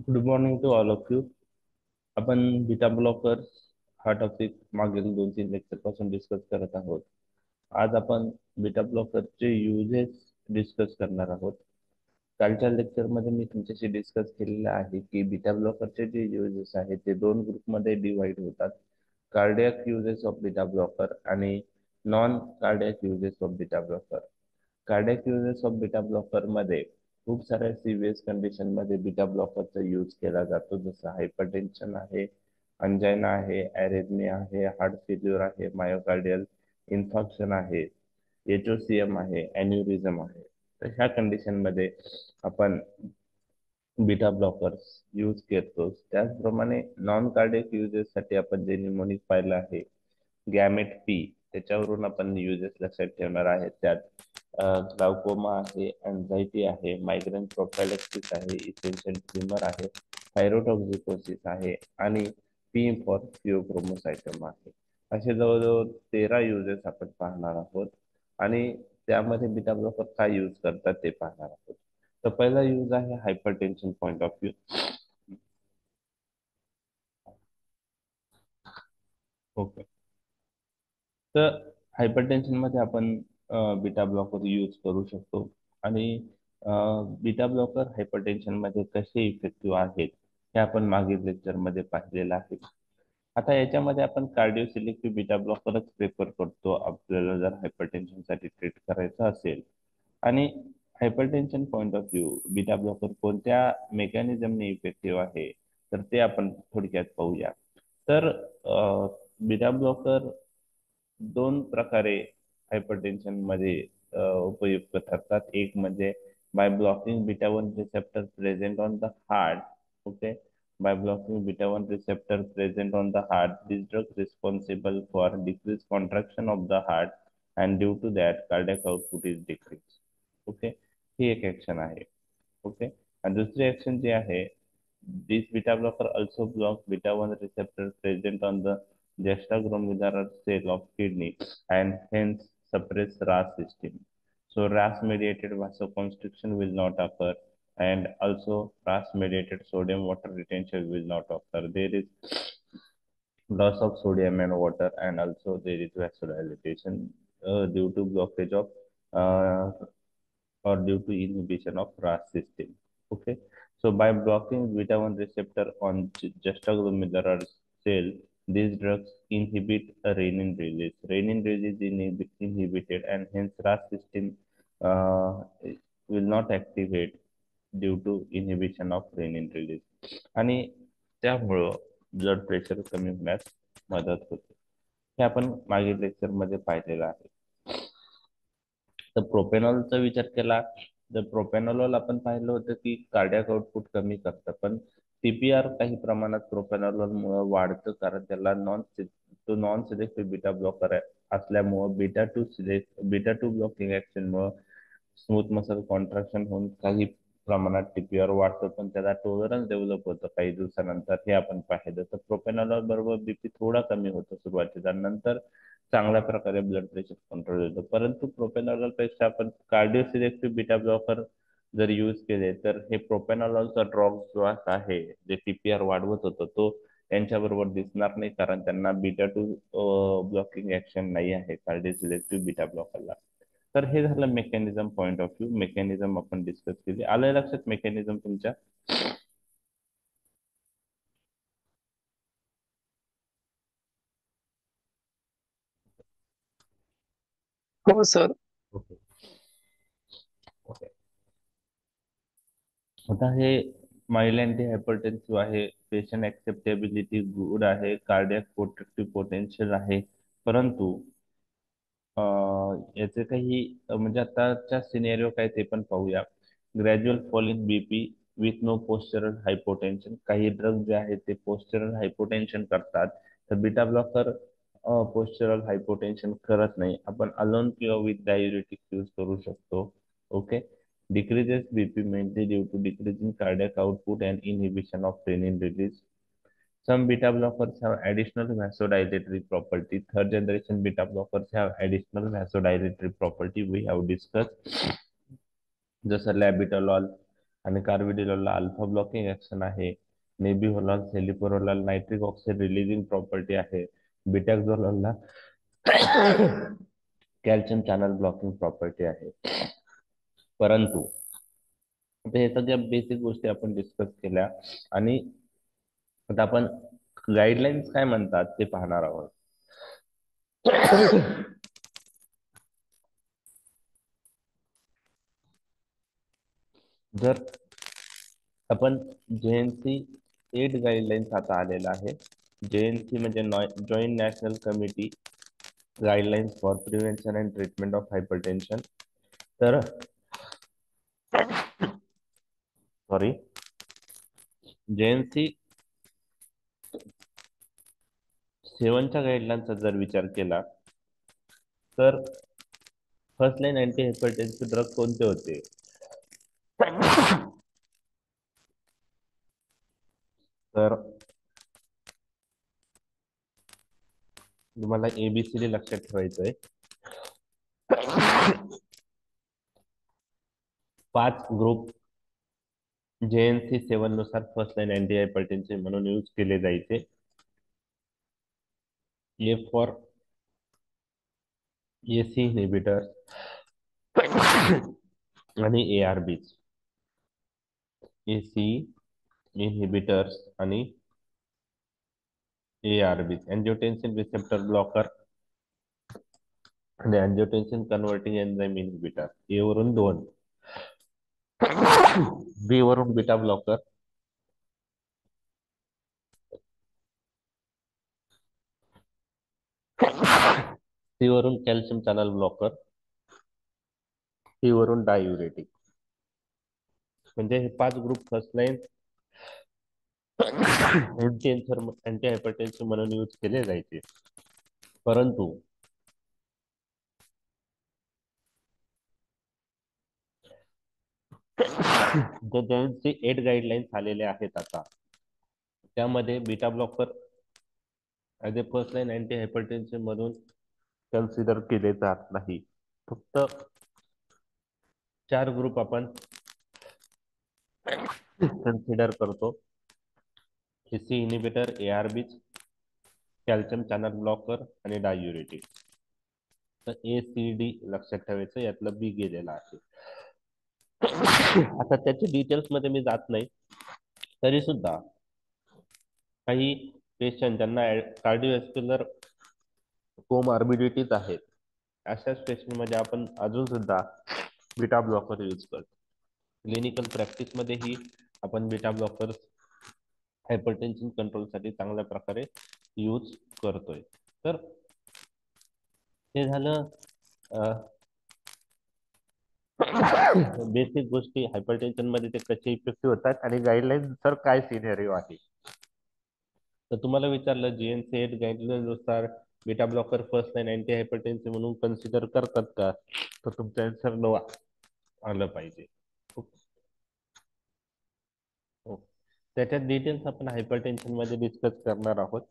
Good morning to all of you. आपण beta blocker हा topic मागील 2-3 लेक्चर पासून डिस्कस करत आहोत. आज आपण बीटा ब्लॉकरचे युजेस डिस्कस करणार आहोत. कालच्या लेक्चरमध्ये मी तुमच्याशी डिस्कस केलेलं आहे की बीटा ब्लॉकरचे जे युजेस आहेत ते दोन ग्रुपमध्ये डिवाइड होतात. Cardiac uses of beta blocker आणि non cardiac uses of beta blocker. Cardiac uses of beta blocker मध्ये खूप साऱ्या सिरियस कंडिशन मध्ये बीटा ब्लॉकरचा यूज केला जातो, जसं हायपरटेन्शन आहे, अंजायना आहे, अरेथमिया आहे, हार्ट फेल्युअर आहे, मायोकार्डियल इन्फॉर्क्शन आहे, एचओसीएम आहे, अॅन्युरिझम आहे. तर ह्या कंडिशन मध्ये आपण बीटा ब्लॉकर्स यूज करतो. त्याचप्रमाणे नॉन कार्डियक युजेस साठी आपण जे निमोनिक पाहिलं आहे गॅमेट पी, त्याच्यावरून आपण युजेस लक्षात ठेवणार आहेत. त्यात ग्लाउकोमा आहे, अँझायटी आहे, मायग्रेन प्रोफायलेक्सिस आहे, इसेन्शियल ट्रिमर आहे, थायरोटॉक्सिकोसिस आहे आणि पी फॉर फिओक्रोमोसायटम आहे. असे जवळजवळ 13 युजेस आपण पाहणार आहोत आणि त्यामध्ये बीटा ब्लॉकर काय यूज करतात ते पाहणार आहोत. तर पहिला यूज आहे hypertension point of view. Okay. तर हायपरटेन्शन मध्ये आपण बीटा ब्लॉकर यूज करू शकतो आणि बीटा ब्लॉकर हायपरटेन्शन मध्ये कसे इफेक्टिव्ह आहेत हे आपण मागील लेक्चर मध्ये पाहिलेलं आहे. आता याच्यामध्ये आपण कार्डिओ सिलेक्टिव्ह बीटा ब्लॉकरच प्रेफर करतो आपल्याला जर हायपरटेन्शन साठी ट्रीट करायचं असेल. आणि hypertension point of view beta blocker कोणत्या मेकॅनिझमने इफेक्टिव्ह आहे तर ते आपण थोडक्यात पाहूया. तर बीटा ब्लॉकर दोन प्रकारे हायपरटेन्शन मध्ये उपयुक्त ठरतात. एक म्हणजे by blocking beta one receptor present on the heart. Okay. By blocking beta one receptor present on the heart, this drug responsible for decrease contraction of the heart and due to that cardiac output is decrease. Okay. ही एक action आहे. Okay. आणि दुसरी action जी आहे, this beta blocker also blocks beta 1 receptor present on the juxtagromerular cell of kidney and hence suppress RAS system. So RAS mediated vasoconstriction will not occur and also RAS mediated sodium water retention will not occur. There is loss of sodium and water and also there is vasodilation due to blockage of uh, or due to inhibition of RAS system. Okay. So by blocking beta 1 receptor on juxtaglomerular cell, these drugs inhibit a renin release. Renin release is inhibited and hence RAS system uh, will not activate due to inhibition of renin release. आणि त्यामुळं blood pressure कमी होण्यास मदत होते. हे आपण मागील lecture मध्ये पाहिलेलं आहे. तर प्रोपेनॉलचा विचार केला तर प्रोपेनॉल आपण पाहिलं होतं की कार्डियाक आउटपुट कमी करतं, पण सीपीआर काही प्रमाणात प्रोपेनॉल मुळे वाढतं कारण त्याला नॉन सिलेक्टिव्ह बीटा ब्लॉकर असल्यामुळं बीटा टू ब्लॉकिंग ऍक्शन मुळे स्मूथ मसल कॉन्ट्रॅक्शन होऊन काही प्रमाणात टीपीआर वाढतं, पण त्याला टॉलरन्स डेव्हलप होतं काही दिवसानंतर. हे आपण पाहिलं तर प्रोपेनॉल बरोबर बीपी थोडा कमी होतो सुरुवातीला, नंतर चांगल्या प्रकारे ब्लड प्रेशर कंट्रोल होतं. परंतु प्रोपेनॉल पेक्षा आपण कार्डिओ सिलेक्टिव्ह बीटा ब्लॉकर जर यूज केले तर हे प्रोपेनॉलचा ड्रॉप जो आहे जे टीपीआर वाढवत होतं तो त्यांच्याबरोबर दिसणार नाही कारण त्यांना बीटा टू ब्लॉकिंग ऍक्शन नाही आहे कार्डिओ सिलेक्टिव्ह बीटा ब्लॉकरला. तर हे झालं mechanism point of view. Mechanism आपण डिस्कस केली. आलंय लक्षात मेकॅनिझम तुमच्या? हो सर. ओके. ओके. आता हे माइल्ड अँटी हायपरटेन्सिव्ह आहे, पेशंट ऍक्सेप्टेबिलिटी गुड आहे, कार्डियक प्रोटेक्टिव्ह पोटेन्शियल आहे. परंतु याचे काही म्हणजे आताच्या सिनेरिओ काय ते पण पाहूया. Gradual fall in BP with no postural hypotension. काही ड्रग जे आहेत ते पोस्चरल हायपोटेन्शन करतात, तर बीटा ब्लॉकर पोस्चरल हायपोटेन्शन करत नाही. आपण अलोन किंवा विथ डायुरेटिक यूज करू शकतो. Okay. decreases BP mainly due to decreasing cardiac output and inhibition of renin release. Some beta blockers have additional vasodilatory property. Third generation beta blockers have additional vasodilatory property we have discussed, जसं लॅबिटलॉल, आणि कार्बिडोलला alpha blocking action आहे. नेबिव्होलॉल सेलिपेरोलला nitric oxide releasing property आहे. बीटाक्झोलला calcium channel blocking property आहे. परंतु आता हे सगळ्या basic गोष्टी आपण डिस्कस केल्या आणि आता आपण गाईडलाईन्स काय म्हणतात ते पाहणार आहोत. जर आपण JNC 8 गाईडलाईन्स आता आलेला आहे. JNC म्हणजे joint national committee guidelines for prevention and treatment of hypertension. तर सॉरी JNC 7च्या गाईडलाईनचा जर विचार केला तर first line anti hypertensive drug कोणते होते? तर तुम्हाला ABCD लक्षात ठेवायचंय. 5 ग्रुप JNC 7 नुसार फर्स्ट लाईन अँटी हायपरटेन्सिव्ह म्हणून यूज केले जायचे. A फॉर AC इनहिबिटर आणि ARBs. AC इनहिबिटर्स आणि ARBs अँजिओटेन्सिन रिसेप्टर ब्लॉकर आणि अँजिओटेन्सिन कन्व्हर्टिंग एन्झाइम इनहिबिटर. A वरून 2, B वरून बीटा ब्लॉकर, C वरून कॅल्शियम चॅनल ब्लॉकर, D वरून डाययुरेटिक. म्हणजे हे 5 group first line anti hypertensive म्हणून यूज केले जायचे. परंतु जे JNC 8 गाईडलाईन्स आलेले आहेत आता त्यामध्ये beta blocker as a first line anti hypertensive म्हणून कन्सिडर केले जात नाही. फक्त 4 ग्रुप आपण कन्सिडर करतो. AC inhibitor, ARBs, calcium channel blocker आणि डाययुरेटिक. तर ACD लक्षात ठेवायचं, यातलं B गेलेलं आहे. आता त्याच्या डिटेल्स मध्ये मी जात नाही. तरी सुद्धा काही पेशंट ज्यांना कार्डिओव्हॅस्क्युलर कोमॉर्बिडिटीज आहेत अशाच पेशंट मध्ये आपण अजून सुद्धा बीटा ब्लॉकर यूज करतो. क्लिनिकल प्रॅक्टिस मध्येही आपण बीटा ब्लॉकर हायपरटेन्शन कंट्रोल साठी चांगल्या प्रकारे यूज करतोय. तर हे झालं बेसिक गोष्टी हायपरटेन्शन मध्ये ते कसे इफेक्टिव्ह होतात आणि गाईडलाईन तर काय सिनेरिओ आहे. तर तुम्हाला विचारलं JNC 8 गाईडलाईन नुसार beta blocker first line anti hypertensive म्हणून कन्सिडर करतात का? तर तुमचं आन्सर नो आलं पाहिजे. त्याच्यात डिटेल्स आपण हायपरटेन्शन मध्ये डिस्कस करणार आहोत.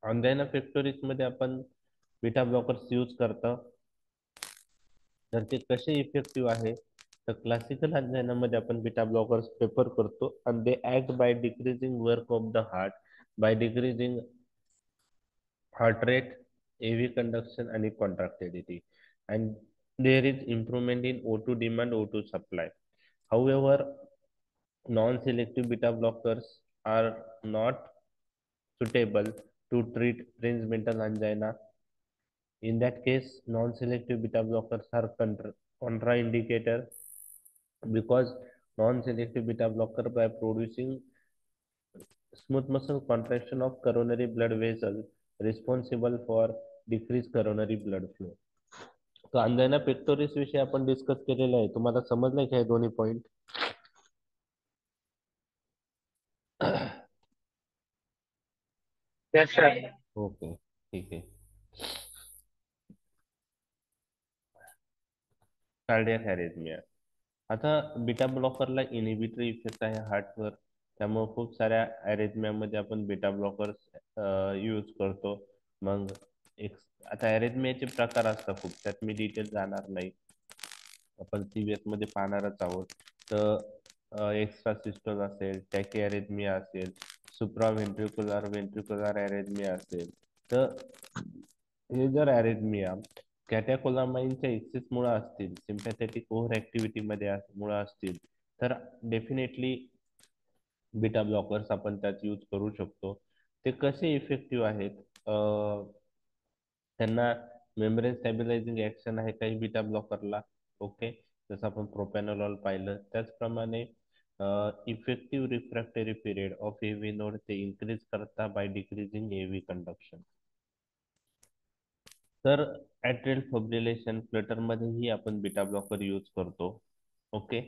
ऑनलाईन पेक्टोरिस मध्ये आपण बीटा ब्लॉकर्स यूज करतो. तर ते कसे इफेक्टिव्ह आहे तर क्लासिकल मध्ये आपण बीटा ब्लॉकर्स प्रेफर करतो आणि दे act by decreasing work of the heart by decreasing heart rate, AV conduction आणि contractility, and there is improvement in O2 demand, O2 supply. However, non-selective beta blockers are not suitable to treat transmental angina. In that case, non-selective beta blockers are contraindicated because non-selective beta blocker by producing smooth muscle contraction of coronary blood vessels responsible for decreased coronary blood flow. तो अंजाना pectoris विषयी आपण discuss केलेला आहे. तुम्हाला समजलंय का हे दोन्ही point? Okay, ठीक आहे. कार्डियक अरेथमिया. आता बीटा ब्लॉकरला इनिबिटरी इफेक्ट आहे हार्टवर, त्यामुळे खूप साऱ्या अरेथमियामध्ये आपण बीटा ब्लॉकर्स यूज करतो. मग एक आता अरेथमियाचे प्रकार असतात खूप, त्यात मी डिटेल जाणार नाही, आपण CVS मध्ये पाहणारच आहोत. तर एक्स्ट्रा सिस्टोल असेल, टॅकी अरेथमिया असेल, सुप्राव्हेंट्रिक्युलर वेंट्रिक्युलर अरेथमिया असेल, तर हे जर अरेथमिया कॅटेकोलामाइनच्या एक्सेस मुळे असतील, सिम्पॅथेटिक ओव्हर ऍक्टिव्हिटी मध्ये मुळे असतील, तर डेफिनेटली बीटा ब्लॉकर्स आपण त्यात यूज करू शकतो. ते कसे इफेक्टिव्ह आहेत? त्यांना मेम्ब्रेन स्टॅबिलायझिंग ऍक्शन आहे काही बीटा ब्लॉकरला. ओके, जसं आपण प्रोपॅनोलॉल पाहिलं त्याचप्रमाणे effective refractory period of AV node ते इन्क्रीज करता बाय डिक्रीजिंग एव्ही कंडक्शन. तर ऍट्रियल फिब्रिलेशन फ्लटर मध्येही आपण बीटा ब्लॉकर यूज करतो. ओके,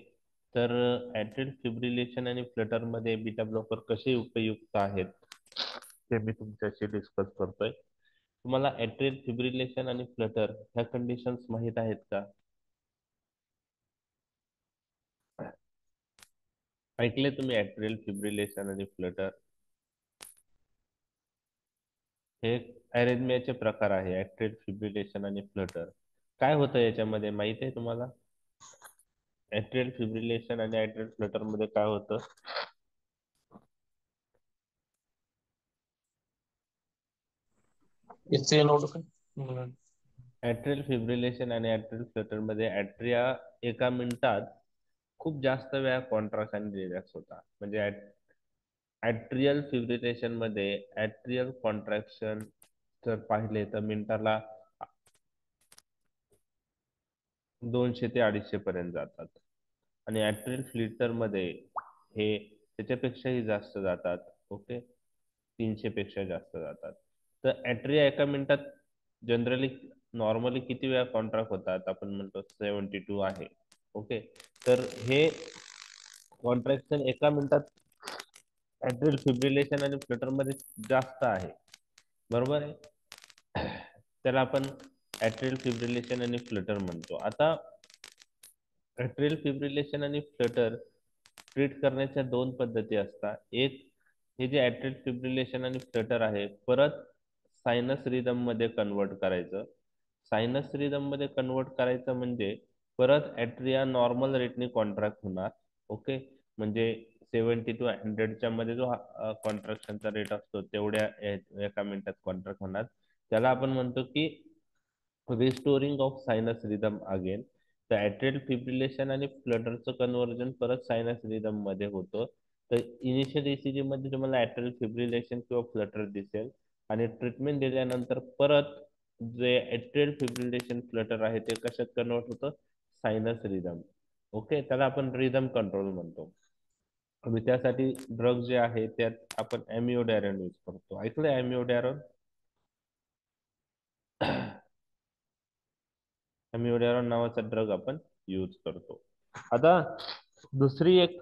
तर ऍट्रियल फिब्रिलेशन आणि फ्लटर मध्ये बीटा ब्लॉकर कसे उपयुक्त आहेत ते मी तुमच्याशी डिस्कस करतोय. तुम्हाला ऍट्रियल फिब्रिलेशन आणि फ्लटर ह्या कंडिशन्स माहित आहेत का? ऐकले तुम्ही ऍट्रियल फिब्रिलेशन आणि फ्लटर? हे अरेथमियाचे प्रकार आहे, ऍट्रियल फिब्रिलेशन आणि फ्लटर. काय होतं याच्यामध्ये माहित आहे तुम्हाला? ऍट्रियल फिब्रिलेशन आणि ऍट्रियल फ्लटर मध्ये काय होतं? याचे नोड काय? ऍट्रियल फिब्रिलेशन आणि ऍट्रियल फ्लटर मध्ये ऍट्रिया एका मिनिटात खूप जास्त वेळा कॉन्ट्रॅक्ट आणि रिलॅक्स होता. म्हणजे ऍट्रियल फिब्रिलेशन मध्ये ऍट्रियल कॉन्ट्रॅक्शन जर पाहिले तर मिनिटाला 200 ते 250 पर्यंत जातात. आणि ऍट्रियल फ्लिटर मध्ये हे त्याच्यापेक्षाही जास्त जातात. ओके, 300 पेक्षा जास्त जातात. तर ऍट्रिया एका मिनिटात जनरली नॉर्मली किती वेळा कॉन्ट्रॅक्ट होतात? आपण म्हणतो 72 आहे. ओके, तर हे कॉन्ट्रॅक्शन एका मिनिटात ऍट्रियल फिब्रिलेशन आणि फ्लटर मध्ये जास्त आहे. बरोबर आहे. त्याला आपण ऍट्रियल फिब्रिलेशन आणि फ्लटर म्हणतो. आता ऍट्रियल फिब्रिलेशन आणि फ्लटर ट्रीट करण्याच्या दोन पद्धती असतात. एक, हे जे ऍट्रियल फिब्रिलेशन आणि फ्लटर आहे परत सायनस रिदम मध्ये कन्वर्ट करायचं. सायनस रिदम मध्ये कन्वर्ट करायचं म्हणजे परत ऍट्रिया नॉर्मल रेटने कॉन्ट्रॅक्ट होणार. ओके, म्हणजे 70 to 100च्या मध्ये जो कॉन्ट्रॅक्शनचा रेट असतो तेवढ्या एका मिनिटात कॉन्ट्रॅक्ट होणार. त्याला आपण म्हणतो की restoring of sinus rhythm again. तर ऍट्रियल फिब्रिलेशन आणि फ्लटरचं कन्व्हर्जन परत सायनस रिदम मध्ये होतं. तर इनिशियल ईसीजी मध्ये तुम्हाला ऍट्रियल फिब्रिलेशन किंवा फ्लटर दिसेल आणि ट्रीटमेंट दिल्यानंतर परत जे ऍट्रियल फिब्रिलेशन फ्लटर आहे ते कशात कन्वर्ट होतं? Sinus rhythm. ओके, त्याला आपण रिदम कंट्रोल म्हणतो. आणि त्यासाठी ड्रग जे आहे त्यात आपण ॲमिओडॅरन यूज करतो. ऐकलंय ॲमिओडॅरन? ॲमिओडॅरन नावाचा ड्रग आपण यूज करतो. आता दुसरी एक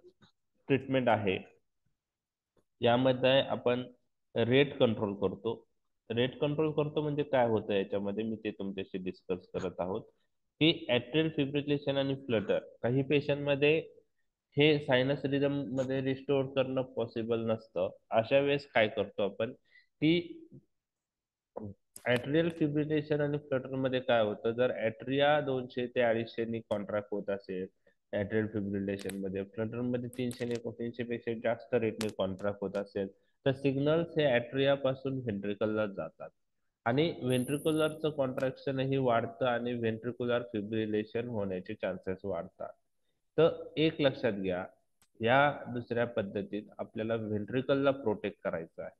ट्रीटमेंट आहे, यामध्ये आपण रेट कंट्रोल करतो. रेट कंट्रोल करतो म्हणजे काय होतं याच्यामध्ये मी ते तुमच्याशी डिस्कस करत आहोत की ऍट्रियल फिब्रिलेशन आणि फ्लटर काही पेशंट मध्ये हे सायनस रिदम मध्ये रिस्टोर करणं पॉसिबल नसतं. अशा वेळेस काय करतो आपण की ऍट्रियल फिब्रिलेशन आणि फ्लटर मध्ये काय होतं, जर ऍट्रिया 200 ते 250 नी कॉन्ट्रॅक्ट होत असेल ऍट्रियल फिब्रिलेशन मध्ये, फ्लटर मध्ये 300 ने 300 पेक्षा जास्त रेटने कॉन्ट्रॅक्ट होत असेल, तर सिग्नल्स हे ऍट्रिया पासून व्हेंट्रिकलला जातात आणि व्हेंट्रिक्युलरचं कॉन्ट्रॅक्शनही वाढतं आणि व्हेंट्रिक्युलर फिब्रिलेशन होण्याचे चान्सेस वाढतात. तर एक लक्षात घ्या, या दुसऱ्या पद्धतीत आपल्याला व्हेंट्रिकलला प्रोटेक्ट करायचं आहे.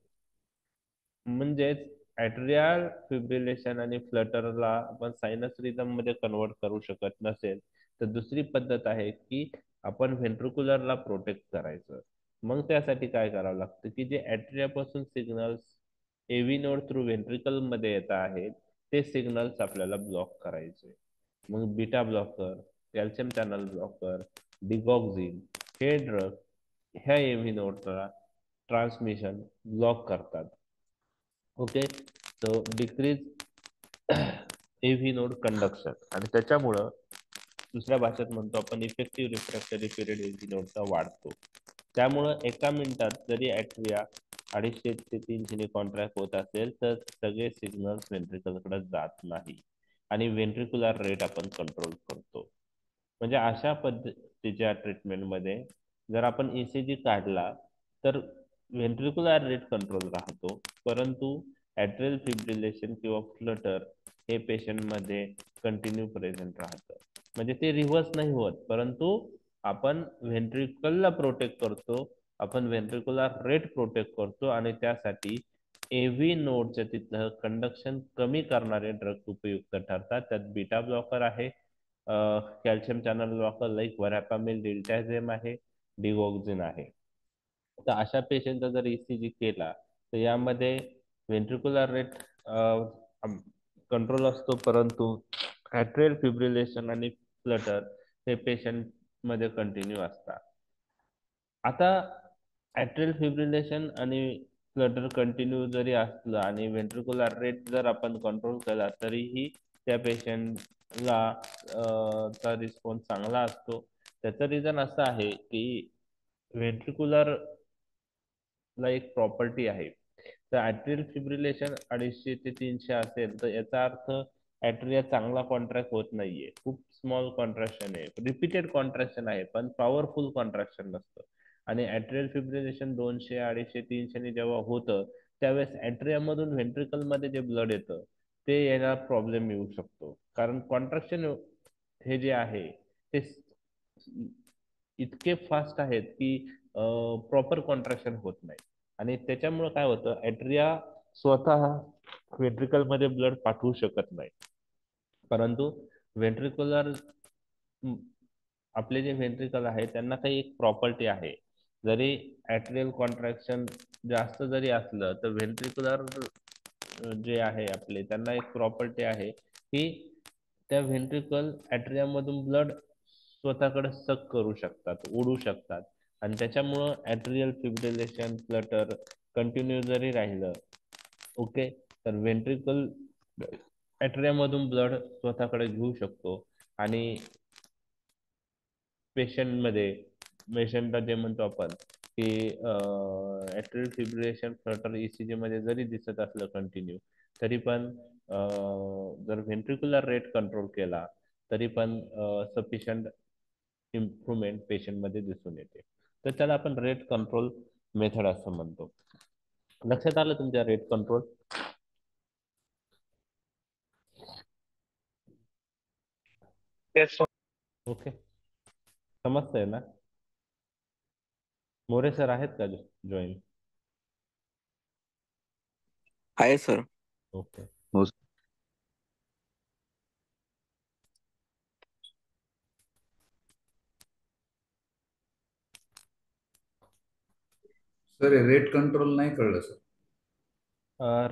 म्हणजेच ऍट्रियल फिब्रिलेशन आणि फ्लटरला आपण सायनस रिदम मध्ये कन्वर्ट करू शकत नसेल तर दुसरी पद्धत आहे की आपण व्हेंट्रिक्युलरला प्रोटेक्ट करायचं. मग त्यासाठी काय करावं लागतं की जे ऍट्रियापासून signals AV node through ventricle मध्ये येत आहेत ते सिग्नल्स आपल्याला ब्लॉक करायचे. मग beta blocker, calcium channel blocker, digoxin हे ड्रग ह्या एव्ही नोडला ट्रान्समिशन ब्लॉक करतात. Okay, so decrease AV node conduction आणि त्याच्यामुळं दुसऱ्या भाषेत म्हणतो आपण इफेक्टिव्ह रिफ्रॅक्टरी पिरियड एव्ही नोडचा वाढतो. त्यामुळं एका मिनिटात जरी ऍट्रिया 250 ते 300 ने कॉन्ट्रॅक्ट होत असेल तर सगळे सिग्नल्स व्हेंट्रिकलकडे जात नाही आणि व्हेंट्रिक्युलर रेट आपण कंट्रोल करतो. म्हणजे अशा पद्धतीच्या ट्रीटमेंटमध्ये जर आपण ईसीजी काढला तर व्हेंट्रिक्युलर रेट कंट्रोल राहतो, परंतु ॲट्रियल फिब्रिलेशन किंवा फ्लटर हे पेशंटमध्ये कंटिन्यू प्रेझेंट राहतं. म्हणजे ते रिव्हर्स नाही होत, परंतु आपण व्हेंट्रिकलला प्रोटेक्ट करतो, आपण व्हेंट्रिक्युलर रेट प्रोटेक्ट करतो आणि त्यासाठी एव्ही नोडच्या तिथलं कंडक्शन कमी करणारे ड्रग उपयुक्त ठरतात. त्यात बीटा ब्लॉकर आहे, कॅल्शियम चॅनल ब्लॉकर लाईक व्हरॅपामिल, डिल्टॅझेम आहे, डिगॉक्झिन आहे. तर अशा पेशंटचा जर ईसीजी केला तर यामध्ये व्हेंट्रिक्युलर रेट कंट्रोल असतो, परंतु ॲट्रियल फिब्रिलेशन आणि फ्लटर हे पेशंट मध्ये कंटिन्यू असतात. आता ॲट्रियल फिब्रिलेशन आणि फ्लटर कंटिन्यू जरी असलं आणि व्हेंट्रिक्युलर रेट जर आपण कंट्रोल केला तरीही त्या पेशंटला चा रिस्पॉन्स चांगला असतो. त्याचं रिझन असं आहे की व्हेंट्रिक्युलर ला एक प्रॉपर्टी आहे. तर ॲट्रियल फिब्रिलेशन 250 ते 300 असेल तर याचा अर्थ ॲट्रिया चांगला कॉन्ट्रॅक्ट होत नाहीये, खूप स्मॉल कॉन्ट्रॅक्शन आहे, रिपीटेड कॉन्ट्रॅक्शन आहे पण पॉवरफुल कॉन्ट्रॅक्शन नसतं. आणि ॲट्रियल फिब्रिलेशन 200, 250, 300 जेव्हा होतं त्यावेळेस ॲट्रिया मधून व्हेंट्रिकल मध्ये जे ब्लड येतं ते याला प्रॉब्लेम येऊ शकतो, कारण कॉन्ट्रॅक्शन हे जे आहे ते इतके फास्ट आहेत की प्रॉपर कॉन्ट्रॅक्शन होत नाही. आणि त्याच्यामुळे काय होतं, ॲट्रिया स्वतः व्हेंट्रिकल मध्ये ब्लड पाठवू शकत नाही, परंतु व्हेंट्रिक्युलर आपले जे व्हेंट्रिकल आहे त्यांना काही एक प्रॉपर्टी आहे. जरी ॲट्रियल कॉन्ट्रॅक्शन जास्त जरी असलं तर व्हेंट्रिक्युलर जे आहे आपले त्यांना एक प्रॉपर्टी आहे की त्या व्हेंट्रिकल ॲट्रियामधून ब्लड स्वतःकडे सक करू शकतात, ओढू शकतात. आणि त्याच्यामुळं ॲट्रियल फिब्रिलेशन फ्लटर कंटिन्यू जरी राहिलं, ओके, तर व्हेंट्रिकल ॲट्रियामधून ब्लड स्वतःकडे घेऊ शकतो. आणि पेशंटमध्ये पेशंटला जे म्हणतो आपण की ॲट्रियल फिब्रिलेशन फ्लटर ईसीजी मध्ये जरी दिसत असलं कंटिन्यू, तरी पण जर व्हेंट्रिक्युलर रेट कंट्रोल केला तरी पण सफिशियंट इम्प्रुव्हमेंट पेशंटमध्ये दिसून येते. तर त्याला आपण रेट कंट्रोल मेथड असं म्हणतो. लक्षात आलं तुमच्या rate control? Yes sir. Okay, समजतंय ना? मोरे सर आहेत का जॉईन? आहे सर. ओके. हो सर रेट कंट्रोल नाही कळलं सर.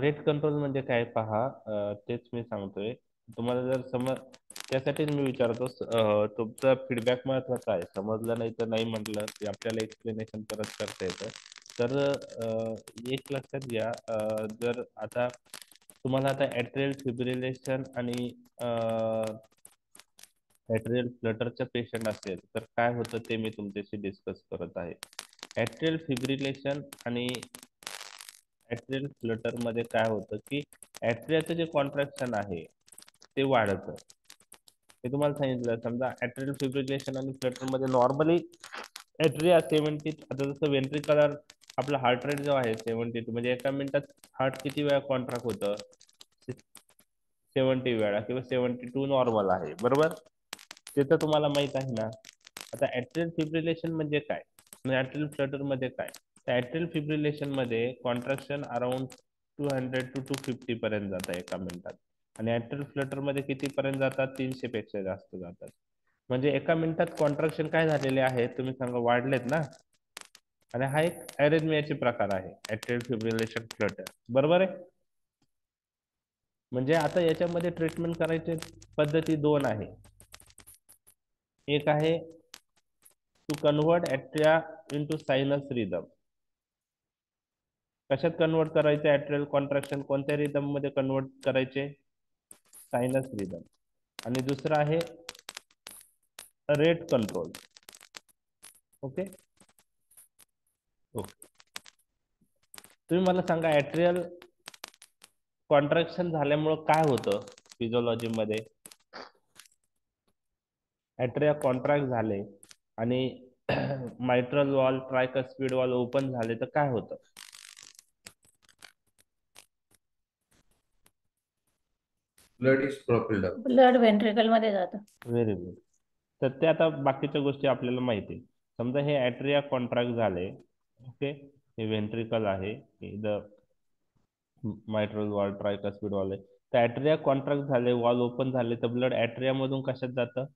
रेट कंट्रोल म्हणजे काय पहा, तेच मी सांगतोय तुम्हाला. जर समज त्यासाठीच मी विचारतो, तुमचा फीडबॅक महत्वाचा आहे. समजलं नाही तर नाही म्हटलं की आपल्याला एक्सप्लेनेशन परत करता येतं. तर एक लक्षात घ्या, जर आता तुम्हाला आता ॲट्रियल फिब्रिलेशन आणि ॲट्रियल फ्लटरचा पेशंट असेल तर काय होतं ते मी तुमच्याशी डिस्कस करत आहे. ॲट्रियल फिब्रिलेशन आणि ॲट्रियल फ्लटर मध्ये काय होतं की ॲट्रियाचं जे कॉन्ट्रॅक्शन आहे ते वाढतं. हे तुम्हाला सांगितलं. समजा ॲट्रियल फिब्रिलेशन आणि फ्लटर मध्ये नॉर्मली ॲट्रिया 70, आता जसं व्हेंट्रिकलर आपला हार्ट रेट जो आहे 72, म्हणजे एका मिनिटात हार्ट किती वेळा कॉन्ट्रॅक्ट होतं? 70 वेळा किंवा 72 नॉर्मल आहे, बरोबर? ते तर तुम्हाला माहित आहे ना. आता ॲट्रियल फिब्रिलेशन म्हणजे काय आणि ॲट्रियल फ्लटर मध्ये काय? तर ॲट्रियल फिब्रिलेशन मध्ये कॉन्ट्रॅक्शन अराउंड 200 to 250 पर्यंत जातात एका मिनिटात, आणि ॲट्रियल फ्लटर मध्ये किती पर्यंत जातात? 300 पेक्षा जास्त जातात. म्हणजे एका मिनिटात कॉन्ट्रॅक्शन काय झालेले आहे तुम्ही सांगा? वाढलेत ना. आणि हा एक अरेथमियाचे प्रकार आहे, ॲट्रियल फिब्रिलेशन फ्लटर, बरोबर आहे? म्हणजे आता याच्यामध्ये ट्रीटमेंट करायची पद्धती दोन आहे. एक आहे to convert atria into sinus rhythm. कशात कन्वर्ट करायचे? ॲट्रियल कॉन्ट्रॅक्शन कोणत्या रिदम मध्ये कन्वर्ट करायचे? Sinus rhythm. आणि दुसरा आहे रेट कंट्रोल. ओके ओके, तुम्ही मला सांगा ॲट्रियल कॉन्ट्रॅक्शन झाल्यामुळं काय होतं फिजिओलॉजी मध्ये? ऍट्रिया कॉन्ट्रॅक्ट झाले आणि mitral valve tricuspid valve open झाले तर काय होतं? Blood is propelled up. Blood ventricle मध्ये जातं. Very good. तर ते आता बाकीच्या गोष्टी आपल्याला माहिती आहे. समजा हे ऍट्रिया कॉन्ट्रॅक्ट झाले, ओके, हे व्हेंट्रिकल आहे, द मायट्रल वॉल ट्रायकस्पिड वॉल आहे. तर ऍट्रिया कॉन्ट्रॅक्ट झाले, वॉल ओपन झाले, तर ब्लड ऍट्रिया मधून कशात जातं?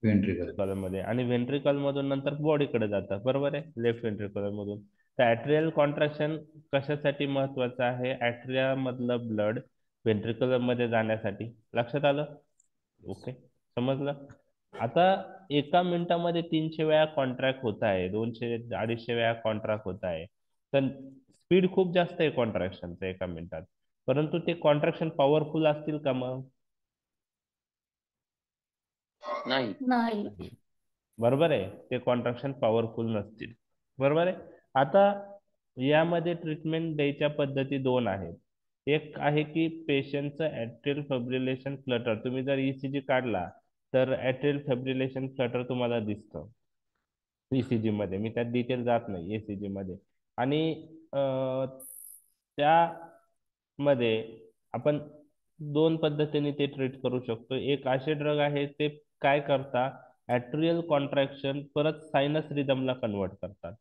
व्हेंट्रिकल. मध्ये, आणि व्हेंट्रिकल मधून नंतर बॉडीकडे जातं, बरोबर आहे, लेफ्ट व्हेंट्रिकल मधून. तर ऍट्रियल कॉन्ट्रॅक्शन कशासाठी महत्वाचं आहे? ऍट्रिया मधलं ब्लड व्हेंट्रिकल मध्ये जाण्यासाठी. लक्षात आलं? ओके, समजलं? आता एका मिनिटामध्ये 300 वेळा कॉन्ट्रॅक्ट होत आहे, 200-250 वेळा कॉन्ट्रॅक्ट होत आहे, तर स्पीड खूप जास्त आहे कॉन्ट्रॅक्शनचं एका मिनिटात. परंतु ते कॉन्ट्रॅक्शन पॉवरफुल असतील का मग? नाही. बरोबर आहे, ते कॉन्ट्रॅक्शन पॉवरफुल नसतील, बरोबर आहे. आता यामध्ये ट्रीटमेंट द्यायच्या पद्धती दोन आहेत. एक आहे की पेशंटचं ऍट्रियल फिब्रिलेशन फ्लटर, तुम्ही जर ईसीजी काढला तर ऍट्रियल फिब्रिलेशन फ्लटर तुम्हाला दिसतं ईसीजी मध्ये. मी त्यात डिटेल जात नाही ईसीजी मध्ये. आणि त्यामध्ये आपण दोन पद्धतीने ते ट्रीट करू शकतो. एक असे ड्रग आहे ते काय करतात, ऍट्रियल कॉन्ट्रॅक्शन परत सायनस रिदमला कन्वर्ट करतात.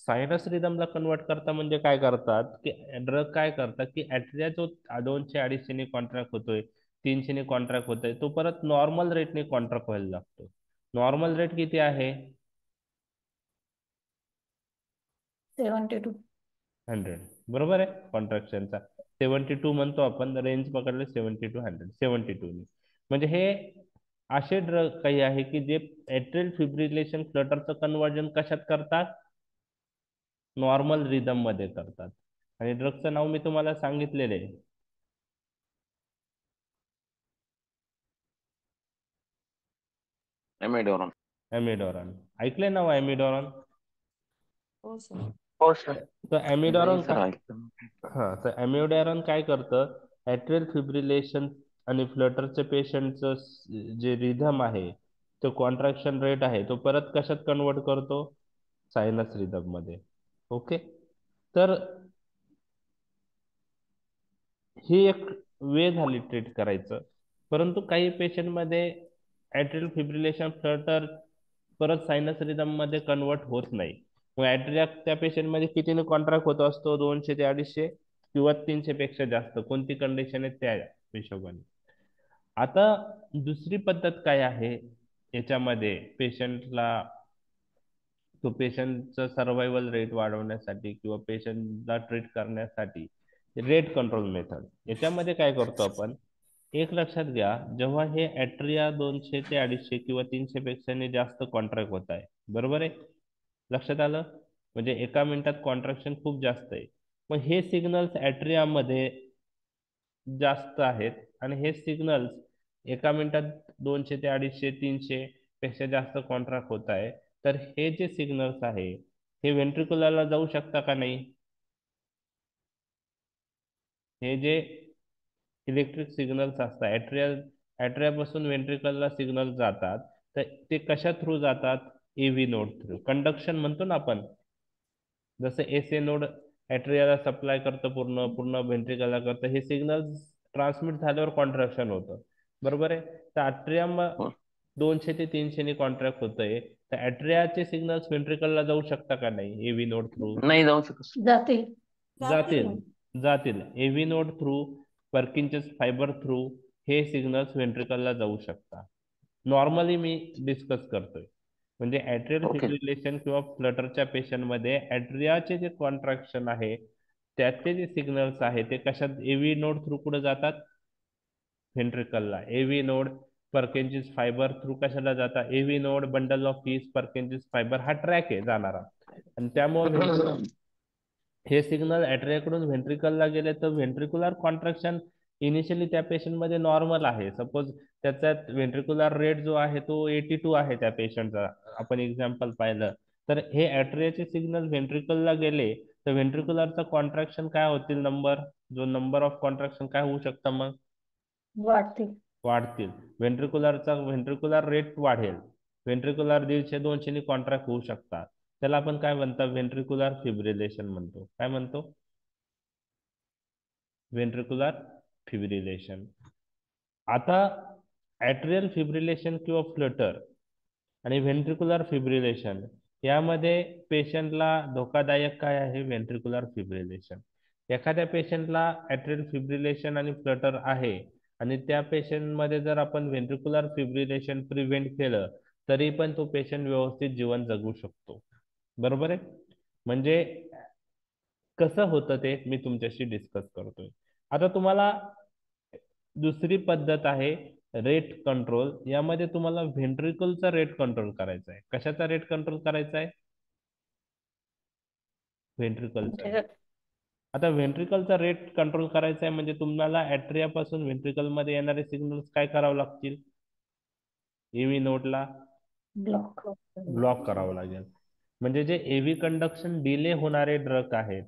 सायनस रिदमला कन्वर्ट करता म्हणजे काय करतात की ड्रग काय करतात की ऍट्रिया जो 200-250 ने कॉन्ट्रॅक्ट होतोय, 300 ने कॉन्ट्रॅक्ट होतोय, तो परत नॉर्मल रेटने कॉन्ट्रॅक्ट व्हायला लागतो. नॉर्मल रेट किती आहे? 72. 100, बरोबर आहे. कॉन्ट्रॅक्शनचा 72 म्हणतो आपण, रेंज पकडले 70 to 100, 72 ने. म्हणजे हे असे ड्रग काही आहे की जे ऍट्रियल फिब्रिलेशन फ्लटरचं कन्वर्जन कशात करतात? नॉर्मल रिदम मध्ये करतात. आणि ड्रगचं नाव मी तुम्हाला सांगितलेलं आहे, एमिडोरॉन. ॲमिडॉरॉन. ऐकलंय नाव ॲमिडॉरॉन? हो सर. हो सर. तर ॲमिडॉरॉन सर काय, ऐकलं. हा, तर ॲमिडॉरॉन काय करतं, ऍट्रियल फिब्रिलेशन आणि फ्लटरच्या पेशंटचं जे रिधम आहे, तो कॉन्ट्रॅक्शन रेट आहे, तो परत कशात कन्वर्ट करतो? सायनस रिदम मध्ये. ओके, तर ही एक वे झाली ट्रीट करायचं. परंतु काही पेशंट मध्ये ऍट्रियल फिब्रिलेशन फ्लटर परत सायनस रिदम मध्ये कन्वर्ट होत नाही. मग ऍट्रिया त्या पेशंट मध्ये कितीने कॉन्ट्रॅक्ट होत असतो? 200 ते 250 किंवा 300 पेक्षा जास्त, कोणती कंडिशन आहे त्या हिशोबाने. आता दुसरी पद्धत काय आहे याच्यामध्ये पेशंटला, तो पेशंटचा सर्व्हायवल रेट वाढवण्यासाठी किंवा पेशंटला ट्रीट करण्यासाठी रेट कंट्रोल मेथड. याच्यामध्ये काय करतो आपण, एक लक्षात घ्या, जेव्हा हे ऍट्रिया 200 ते 250 किंवा 300 पेक्षा जास्त कॉन्ट्रॅक्ट होत आहे, बरोबर आहे, लक्षात आलं? म्हणजे एका मिनिटात कॉन्ट्रॅक्शन खूप जास्त आहे. मग हे सिग्नल्स ऍट्रियामध्ये जास्त आहेत आणि हे सिग्नल्स एका मिनिटात 200 ते 250-300 पेक्षा जास्त कॉन्ट्रॅक्ट होत आहे, तर हे जे सिग्नल्स आहे हे व्हेंट्रिक्युलरला जाऊ शकता का नाही? हे जे इलेक्ट्रिक सिग्नल्स असतात ऍट्रियापासून व्हेंट्रिकलला सिग्नल जातात, तर ते कशा थ्रू जातात? AV node through. कंडक्शन म्हणतो ना आपण, जसं एसए नोड ऍट्रियाला सप्लाय करतं, पूर्ण पूर्ण व्हेंट्रिकलला करतं, हे सिग्नल ट्रान्समिट झाल्यावर कॉन्ट्रॅक्शन होतं, बरोबर आहे. तर ऍट्रिया हो. 200 ते 300 ने कॉन्ट्रॅक्ट होतंय, तर ऍट्रियाचे सिग्नल्स व्हेंट्रिकलला जाऊ शकता का नाही एव्ही नोड थ्रू? नाही जाऊ शकत सर. जातील. जातील, जातील. एव्ही नोड थ्रू, पर्किन्सन्स फायबर थ्रू हे सिग्नल्स व्हेंट्रिकलला जाऊ शकतात. नॉर्मली मी डिस्कस करतोय. म्हणजे ऍट्रियल ओके. फिब्रिलेशन किंवा फ्लटरच्या पेशंट मध्ये ऍट्रियाचे जे कॉन्ट्रॅक्शन आहे त्याचे जे सिग्नल्स आहे ते कशात? एव्ही नोड थ्रू कुठे जातात? व्हेंट्रिकलला. AV node Purkinje's fiber through कशाला जातात? AV node bundle of His Purkinje's fiber हा ट्रॅक आहे जाणारा, आणि त्यामुळे हे सिग्नल ऍट्रियाकडून व्हेंट्रिकलला गेले तर व्हेंट्रिक्युलर कॉन्ट्रॅक्शन इनिशियली त्या पेशंट मध्ये नॉर्मल आहे. सपोज त्याच्यात व्हेंट्रिक्युलर रेट जो आहे तो 82 आहे त्या पेशंटचा, आपण एक्झाम्पल पाहिलं, तर हे ऍट्रियाचे सिग्नल व्हेंट्रिकलला गेले तर व्हेंट्रिक्युलरचा कॉन्ट्रॅक्शन काय होतील? नंबर ऑफ कॉन्ट्रॅक्शन काय होऊ शकतं मग? वाढतील. वाढतील. व्हेंट्रिक्युलर रेट वाढेल. व्हेंट्रिक्युलर 150-200 कॉन्ट्रॅक्ट होऊ शकतात. त्याला आपण काय म्हणतो? व्हेंट्रिक्युलर फिब्रिलेशन म्हणतो. काय म्हणतो? Ventricular fibrillation. आता ॲट्रियल फिब्रिलेशन किंवा फ्लटर आणि व्हेंट्रिक्युलर फिब्रिलेशन यामध्ये पेशंटला धोकादायक काय आहे? Ventricular fibrillation. एखाद्या पेशंटला ॲट्रियल फिब्रिलेशन आणि फ्लटर आहे आणि त्या पेशंटमध्ये जर आपण व्हेंट्रिक्युलर फिब्रिलेशन प्रिव्हेंट केलं तरी पण तो पेशंट व्यवस्थित जीवन जगू शकतो. बरोबर आहे? म्हणजे कसं होतं ते मी तुमच्याशी डिस्कस करतोय. आता तुम्हाला दुसरी पद्धत आहे रेट कंट्रोल. यामध्ये तुम्हाला व्हेंट्रिकलचा रेट कंट्रोल करायचा आहे. कशाचा रेट कंट्रोल करायचा आहे? व्हेंट्रिकलचा. आता व्हेंट्रिकलचा रेट कंट्रोल करायचा आहे म्हणजे तुम्हाला ॲट्रिया पासून व्हेंट्रिकल मध्ये येणारे सिग्नल्स काय करावं लागतील? एव्ही नोडला ब्लॉक करावं लागेल. म्हणजे जे एव्ही कंडक्शन डिले होणारे ड्रग आहेत